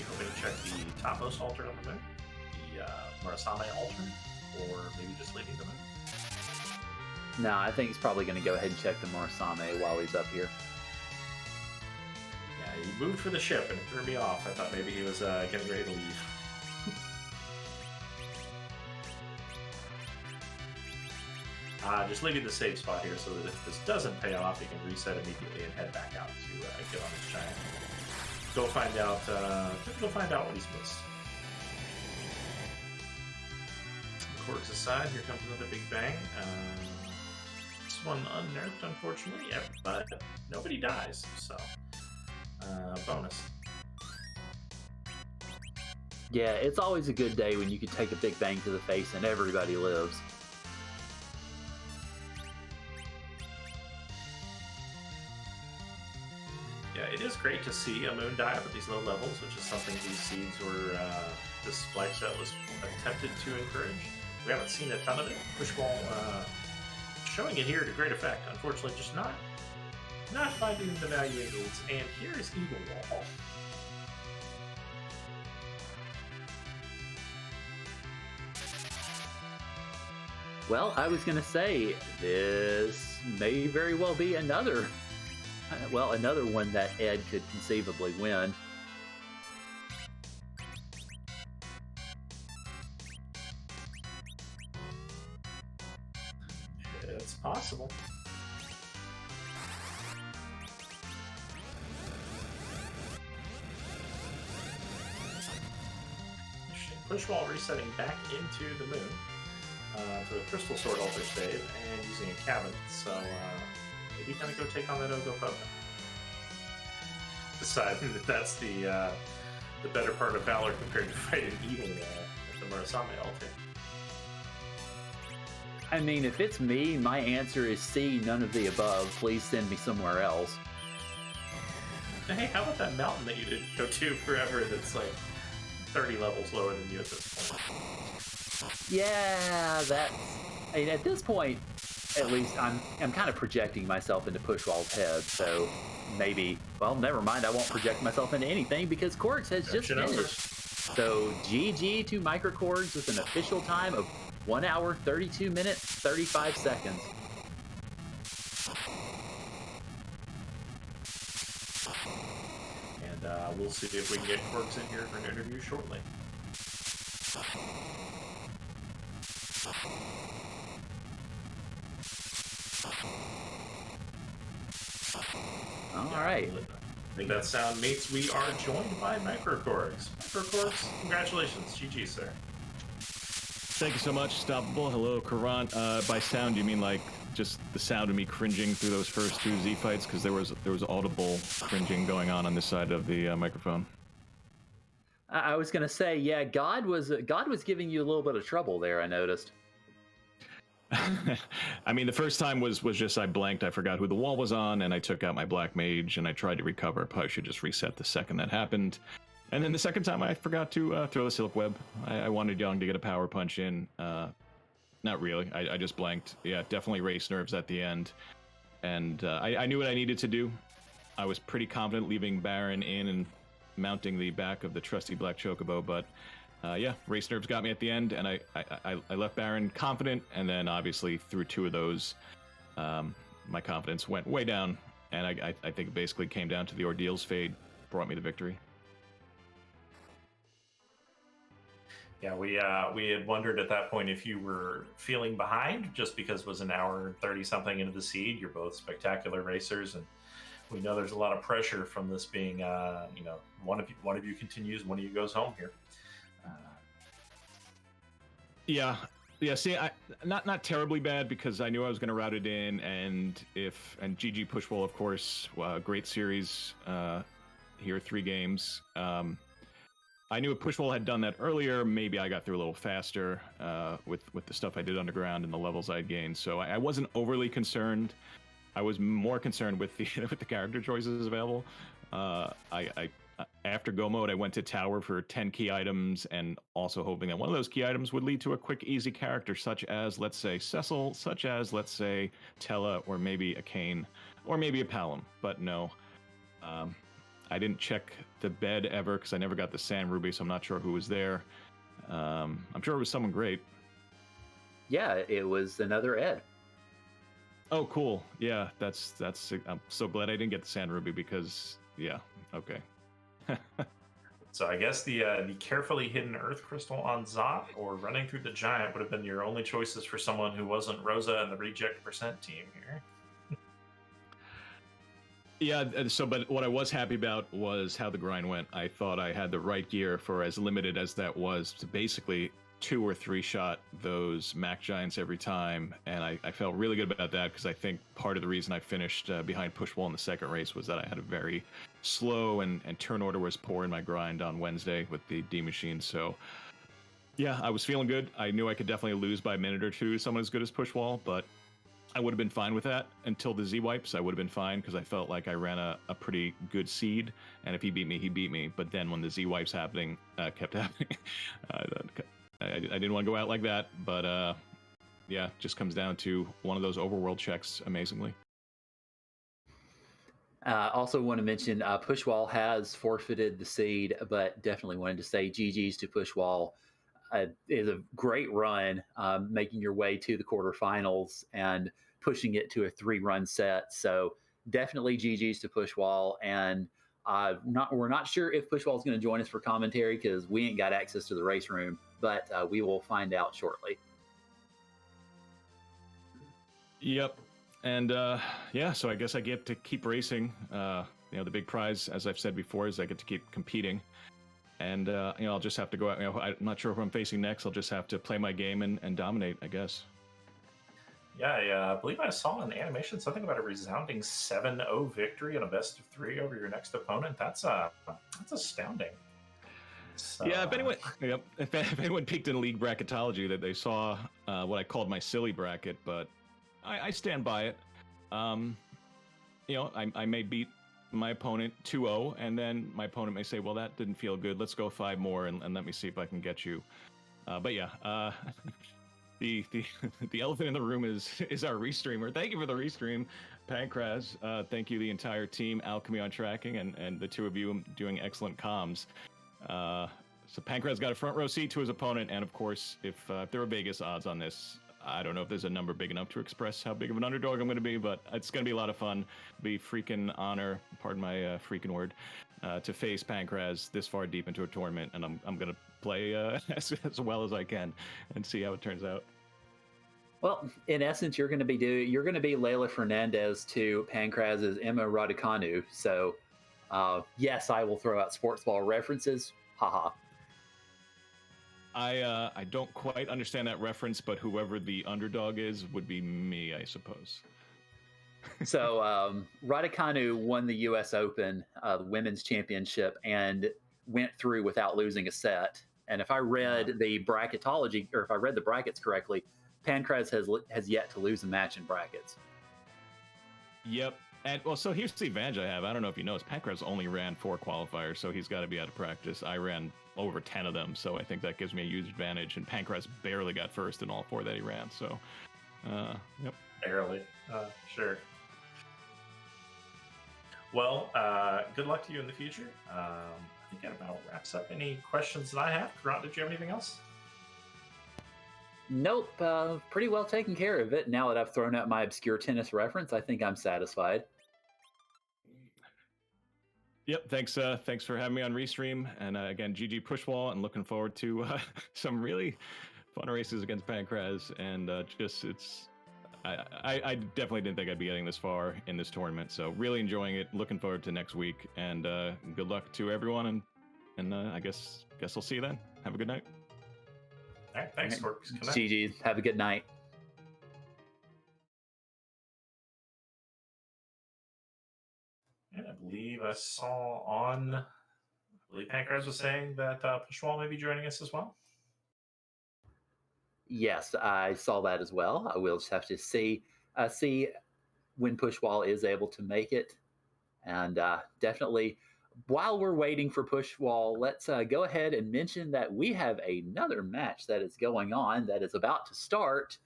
Speaker 2: hoping to check the topmost altar on the moon, the Murasame altar, or maybe just leaving the moon.
Speaker 1: No, I think he's probably going to go ahead and check the Murasame while he's up here.
Speaker 2: Yeah, he moved for the ship and it threw me off. I thought maybe he was getting ready to leave. Just leaving the save spot here so that if this doesn't pay off, he can reset immediately and head back out to get on his giant. Go find out what he's missed. Korgs aside, here comes another Big Bang. This one unnerfed, unfortunately, but nobody dies, so bonus.
Speaker 1: Yeah, it's always a good day when you can take a Big Bang to the face and everybody lives.
Speaker 2: Yeah, it is great to see a moon dive at these low levels, which is something these seeds were, this flag set was attempted to encourage. We haven't seen a ton of it. Pushwall showing it here to great effect. Unfortunately, just not finding the value it needs. And here is Evil Wall.
Speaker 1: Well, I was going to say, this may very well be another one that Ed could conceivably win.
Speaker 2: It's possible. Pushwall resetting back into the moon to a Crystal Sword Altar Stave and using a cabinet, so maybe gonna go take on that Ogopoga. Deciding that that's the better part of Valor compared to fighting Evil at the Murasame altar.
Speaker 1: I mean, if it's me, my answer is C, none of the above. Please send me somewhere else.
Speaker 2: Hey, how about that mountain that you didn't go to forever that's like 30 levels lower than you at this point?
Speaker 1: Yeah, I mean, at this point, at least I'm kind of projecting myself into Pushwall's head, so maybe, well, never mind, I won't project myself into anything because Korgs has just finished. So GG to microKorgs with an official time of 1 hour, 32 minutes, 35 seconds.
Speaker 2: And we'll see if we can get Korgs in here for an interview shortly.
Speaker 1: All right.
Speaker 2: I think that sound mates. We are joined by microKorgs. microKorgs, congratulations. GG, sir.
Speaker 3: Thank you so much, Stoppable. Hello, Karant. By sound, you mean like just the sound of me cringing through those first two Z fights? Because there was audible cringing going on this side of the microphone.
Speaker 1: I was gonna say, yeah, God was giving you a little bit of trouble there. I noticed.
Speaker 3: I mean, the first time was just I blanked. I forgot who the wall was on, and I took out my Black Mage, and I tried to recover. Probably should just reset the second that happened. And then the second time, I forgot to throw the Silk Web. I wanted Young to get a power punch in. Not really. I just blanked. Yeah, definitely race nerves at the end. And I knew what I needed to do. I was pretty confident leaving Baron in and mounting the back of the trusty Black Chocobo, but yeah, race nerves got me at the end, and I left Baron confident, and then obviously through two of those, my confidence went way down, and I think it basically came down to the Ordeal's Fade brought me the victory.
Speaker 2: Yeah, we had wondered at that point if you were feeling behind just because it was an hour and 30 something into the seed. You're both spectacular racers, and we know there's a lot of pressure from this being, one of you continues, one of you goes home here.
Speaker 3: Yeah. See, not terribly bad because I knew I was going to route it in, and GG Pushwall, of course, great series here, 3 games. I knew if Pushwall had done that earlier, maybe I got through a little faster with the stuff I did underground and the levels I'd gained. So I wasn't overly concerned. I was more concerned with the character choices available. After Go Mode, I went to Tower for 10 key items, and also hoping that one of those key items would lead to a quick, easy character, such as, let's say, Cecil, such as, let's say, Tella, or maybe a Kane, or maybe a Palom. But no. I didn't check the bed ever because I never got the Sand Ruby, so I'm not sure who was there. I'm sure it was someone great.
Speaker 1: Yeah, it was another Ed.
Speaker 3: Oh, cool. Yeah, that's. I'm so glad I didn't get the Sand Ruby because, yeah, okay.
Speaker 2: So I guess the carefully hidden Earth Crystal on Zot or running through the Giant would have been your only choices for someone who wasn't Rosa and the Reject Percent team here.
Speaker 3: Yeah, but what I was happy about was how the grind went. I thought I had the right gear for as limited as that was to basically 2 or 3 shot those Mac Giants every time, and I felt really good about that because I think part of the reason I finished behind Pushwall in the second race was that I had a very slow and turn order was poor in my grind on Wednesday with the D Machine. So yeah, I was feeling good. I knew I could definitely lose by a minute or two to someone as good as Pushwall, but I would have been fine with that until the Z wipes. I would have been fine because I felt like I ran a pretty good seed, and if he beat me, he beat me. But then when the Z wipes kept happening, I didn't want to go out like that. But yeah, just comes down to one of those overworld checks. Amazingly.
Speaker 1: Also want to mention Pushwall has forfeited the seed, but definitely wanted to say GG's to Pushwall. Is a great run, making your way to the quarterfinals and pushing it to a 3-run set. So definitely GG's to Pushwall. And we're not sure if Pushwall is going to join us for commentary because we ain't got access to the race room, but we will find out shortly.
Speaker 3: Yep. And yeah, so I guess I get to keep racing. The big prize, as I've said before, is I get to keep competing. And I'll just have to go out. I'm not sure who I'm facing next. I'll just have to play my game and dominate, I guess.
Speaker 2: Yeah, I believe I saw an animation something about a resounding 7-0 victory and a best of 3 over your next opponent. That's astounding. So,
Speaker 3: yeah, if anyone peeked in League Bracketology, that they saw what I called my silly bracket, but I stand by it. I may beat my opponent 2-0, and then my opponent may say, well, that didn't feel good. Let's go 5 more and let me see if I can get you. But yeah, the elephant in the room is our restreamer. Thank you for the restream, Pancraz. Thank you, the entire team, Alchemy on tracking, and the two of you doing excellent comms. So Pancraz got a front row seat to his opponent, and of course, if there were Vegas odds on this, I don't know if there's a number big enough to express how big of an underdog I'm going to be, but it's going to be a lot of fun. Be freaking honor, pardon my freaking word, to face Pancraz this far deep into a tournament, and I'm going to play as well as I can and see how it turns out.
Speaker 1: Well, in essence, you're going to be Leyla Fernandez to Pancraz's Emma Raducanu. So, yes, I will throw out sports ball references. Haha.
Speaker 3: I don't quite understand that reference, but whoever the underdog is would be me, I suppose.
Speaker 1: So Raducanu won the U.S. Open, the women's championship, and went through without losing a set. And if I read the bracketology, or if I read the brackets correctly, Pancraz has yet to lose a match in brackets.
Speaker 3: Yep. And well, so here's the advantage I have. I don't know if you know, Pancraz only ran 4 qualifiers, so he's got to be out of practice. I ran over 10 of them, so I think that gives me a huge advantage. And Pancraz barely got first in all 4 that he ran. So, yep.
Speaker 2: Barely. Sure. Well, good luck to you in the future. I think that about wraps up any questions that I have. Grant, did you have anything else?
Speaker 1: Nope, pretty well taken care of it. Now that I've thrown out my obscure tennis reference, I think I'm satisfied.
Speaker 3: Yep, thanks for having me on Restream. And again, GG Pushwall, and looking forward to some really fun races against Pancraz. And I definitely didn't think I'd be getting this far in this tournament. So really enjoying it. Looking forward to next week. And good luck to everyone. And I guess I'll see you then. Have a good night.
Speaker 2: All right, thanks, Korgs.
Speaker 1: GG. Have a good night.
Speaker 2: And I believe I saw I believe Pancraz was saying that Pushwall may be joining us as well.
Speaker 1: Yes, I saw that as well. I will just have to see when Pushwall is able to make it. And definitely, while we're waiting for Pushwall, let's go ahead and mention that we have another match that is going on that is about to start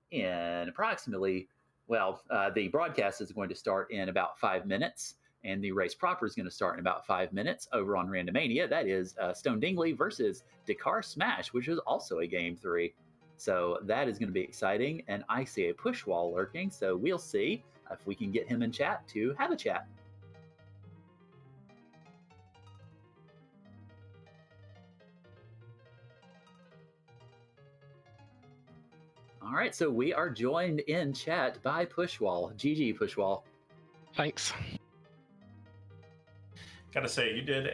Speaker 1: in approximately, the broadcast is going to start in about 5 minutes, and the race proper is going to start in about 5 minutes over on Randomania. That is Stone Dingley versus Dakar Smash, which is also a Game 3. So that is going to be exciting, and I see a Pushwall lurking, so we'll see if we can get him in chat to have a chat. All right, so we are joined in chat by Pushwall. GG, Pushwall.
Speaker 4: Thanks.
Speaker 2: Gotta say, you did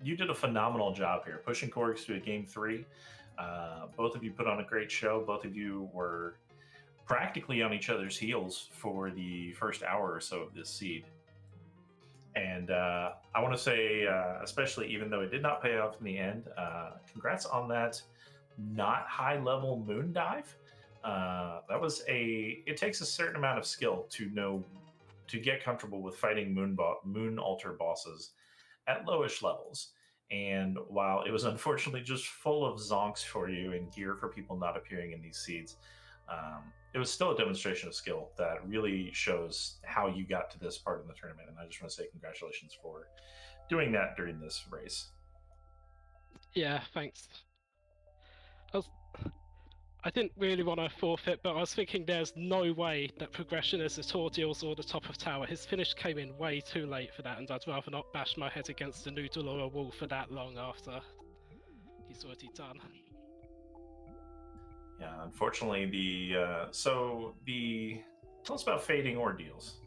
Speaker 2: you did a phenomenal job here, pushing Korgs to a Game 3. Both of you put on a great show. Both of you were practically on each other's heels for the first hour or so of this seed. And I want to say, especially even though it did not pay off in the end, congrats on that not high-level moon dive. That was it takes a certain amount of skill to get comfortable with fighting moon altar bosses at lowish levels. And while it was unfortunately just full of zonks for you and gear for people not appearing in these seeds, it was still a demonstration of skill that really shows how you got to this part of the tournament. And I just want to say congratulations for doing that during this race.
Speaker 4: Yeah, thanks. I didn't really want to forfeit, but I was thinking there's no way that progression is the tour deals or the top of tower. His finish came in way too late for that, and I'd rather not bash my head against a noodle or a wall for that long after he's already done.
Speaker 2: Yeah, unfortunately, tell us about fading ordeals.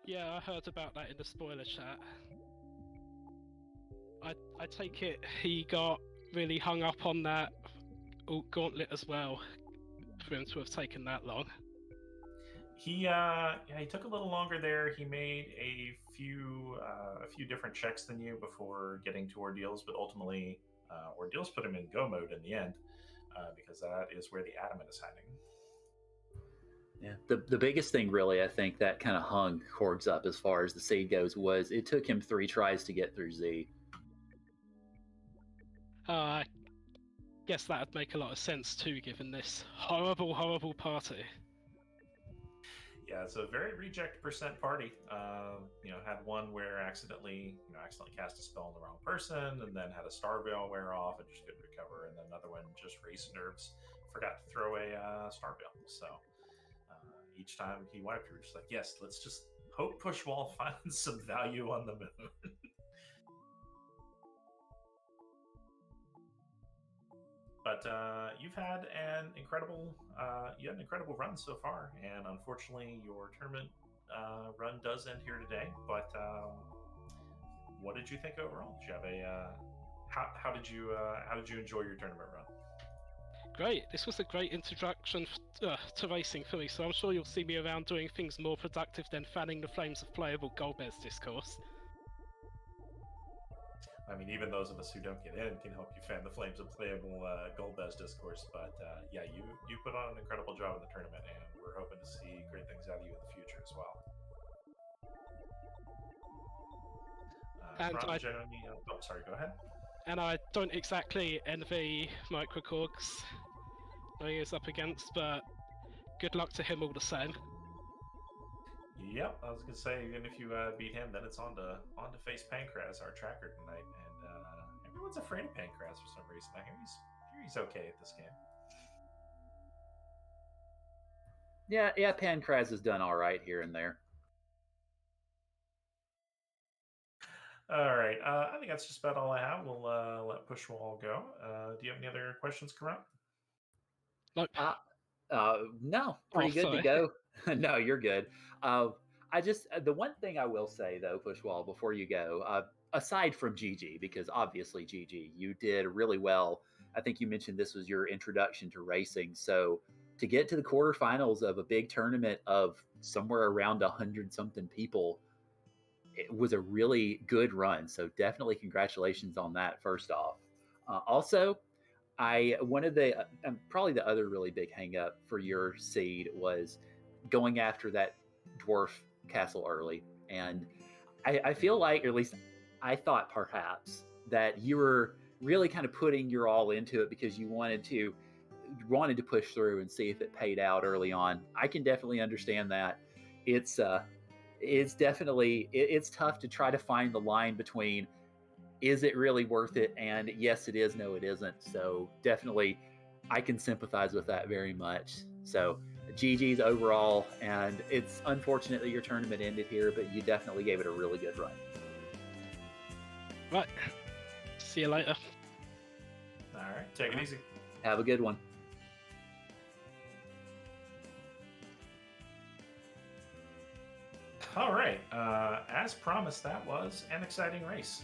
Speaker 4: Yeah, I heard about that in the spoiler chat. I take it he got really hung up on that Gauntlet as well for him to have taken that long.
Speaker 2: He took a little longer there. He made a few different checks than you before getting to ordeals, but ultimately ordeals put him in go mode in the end because that is where the adamant is hiding.
Speaker 1: Yeah, the biggest thing really, I think, that kind of hung Korgs up as far as the seed goes was it took him 3 tries to get through Z.
Speaker 4: I guess that would make a lot of sense too, given this horrible party.
Speaker 2: Yeah, it's a very reject percent party. Had one where accidentally cast a spell on the wrong person, and then had a star veil wear off and just couldn't recover, and then another one just race nerves, forgot to throw a star veil. So each time he wiped, we were just like, yes, let's just hope Pushwall finds some value on the moon. But you've had an incredible run so far, and unfortunately, your tournament run does end here today. But what did you think overall? Did you have how did you enjoy your tournament run?
Speaker 4: Great. This was a great introduction to racing for me, so I'm sure you'll see me around doing things more productive than fanning the flames of playable Golbez discourse.
Speaker 2: I mean, even those of us who don't get in can help you fan the flames of playable Golbez discourse. But yeah, you put on an incredible job in the tournament, and we're hoping to see great things out of you in the future as well. Sorry, go ahead.
Speaker 4: And I don't exactly envy microKorgs knowing he's up against, but good luck to him all the same.
Speaker 2: Yep, I was gonna say, even if you beat him, then it's on to face Pancras, our tracker tonight, and everyone's afraid of Pancras for some reason. I hear he's okay at this game.
Speaker 1: Yeah, Pancras has done all right here and there.
Speaker 2: All right, I think that's just about all I have. We'll let Pushwall go. Do you have any other questions, Karan?
Speaker 4: Nope.
Speaker 1: No, pretty good to go. No, you're good. I just the one thing I will say though, Pushwall, before you go, aside from GG, because obviously GG, you did really well. I think you mentioned this was your introduction to racing, so to get to the quarterfinals of a big tournament of somewhere around 100-something people, it was a really good run. So definitely congratulations on that. First off, also. One of the probably the other really big hang up for your seed was going after that dwarf castle early. And I feel like, or at least I thought perhaps, that you were really kind of putting your all into it because you wanted to push through and see if it paid out early on. I can definitely understand that. It's definitely it's tough to try to find the line between is it really worth it? And yes, it is. No, it isn't. So definitely, I can sympathize with that very much. So GG's overall, and it's unfortunate that your tournament ended here, but you definitely gave it a really good run.
Speaker 4: Right. See you later.
Speaker 2: All right. Take it easy.
Speaker 1: Have a good one.
Speaker 2: All right. As promised, that was an exciting race.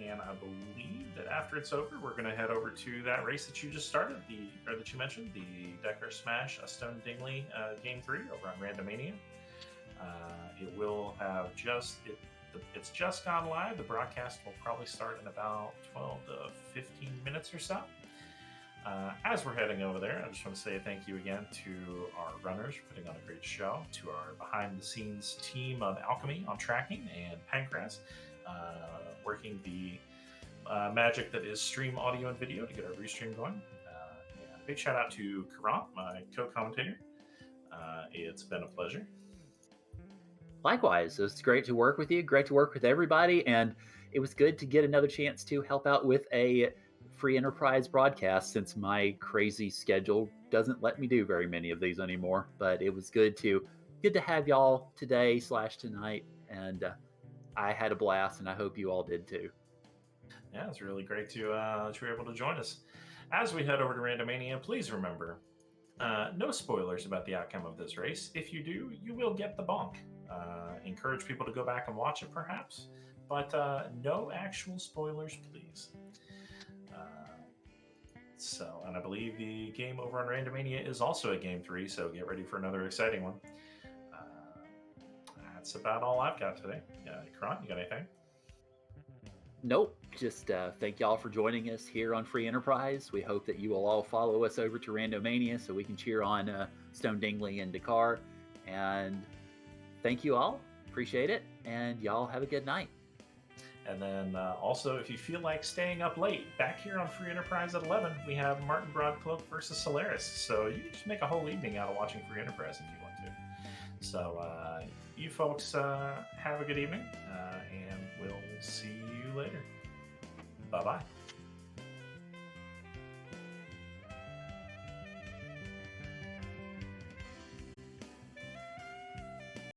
Speaker 2: And I believe that after it's over, we're going to head over to that race that you just started, that you mentioned, the Decker Smash a Stone Dingley Game 3 over on Randomania. It will have it's just gone live. The broadcast will probably start in about 12 to 15 minutes or so. As we're heading over there, I just want to say thank you again to our runners for putting on a great show, to our behind-the-scenes team of Alchemy on tracking, and Pancras working the magic that is stream audio and video to get our restream going. And a big shout out to Karan, my co-commentator. It's been a pleasure.
Speaker 1: Likewise, it's great to work with you, great to work with everybody, and it was good to get another chance to help out with a free enterprise broadcast since my crazy schedule doesn't let me do very many of these anymore. But it was good to have y'all today / tonight, and I had a blast, and I hope you all did too.
Speaker 2: Yeah, it's really great to that you were able to join us. As we head over to Randomania, please remember, no spoilers about the outcome of this race. If you do, you will get the bonk. Encourage people to go back and watch it, perhaps, but no actual spoilers, please. And I believe the game over on Randomania is also a Game 3, so get ready for another exciting one. That's about all I've got today. Karan, you got anything?
Speaker 1: Nope. Just thank y'all for joining us here on Free Enterprise. We hope that you will all follow us over to Randomania so we can cheer on Stone Dingley and Dakar. And thank you all. Appreciate it. And y'all have a good night.
Speaker 2: And then also, if you feel like staying up late, back here on Free Enterprise at 11, we have Martin Broadcloak versus Solaris. So you can just make a whole evening out of watching Free Enterprise if you want to. So you folks have a good evening, and we'll see you later. Bye-bye.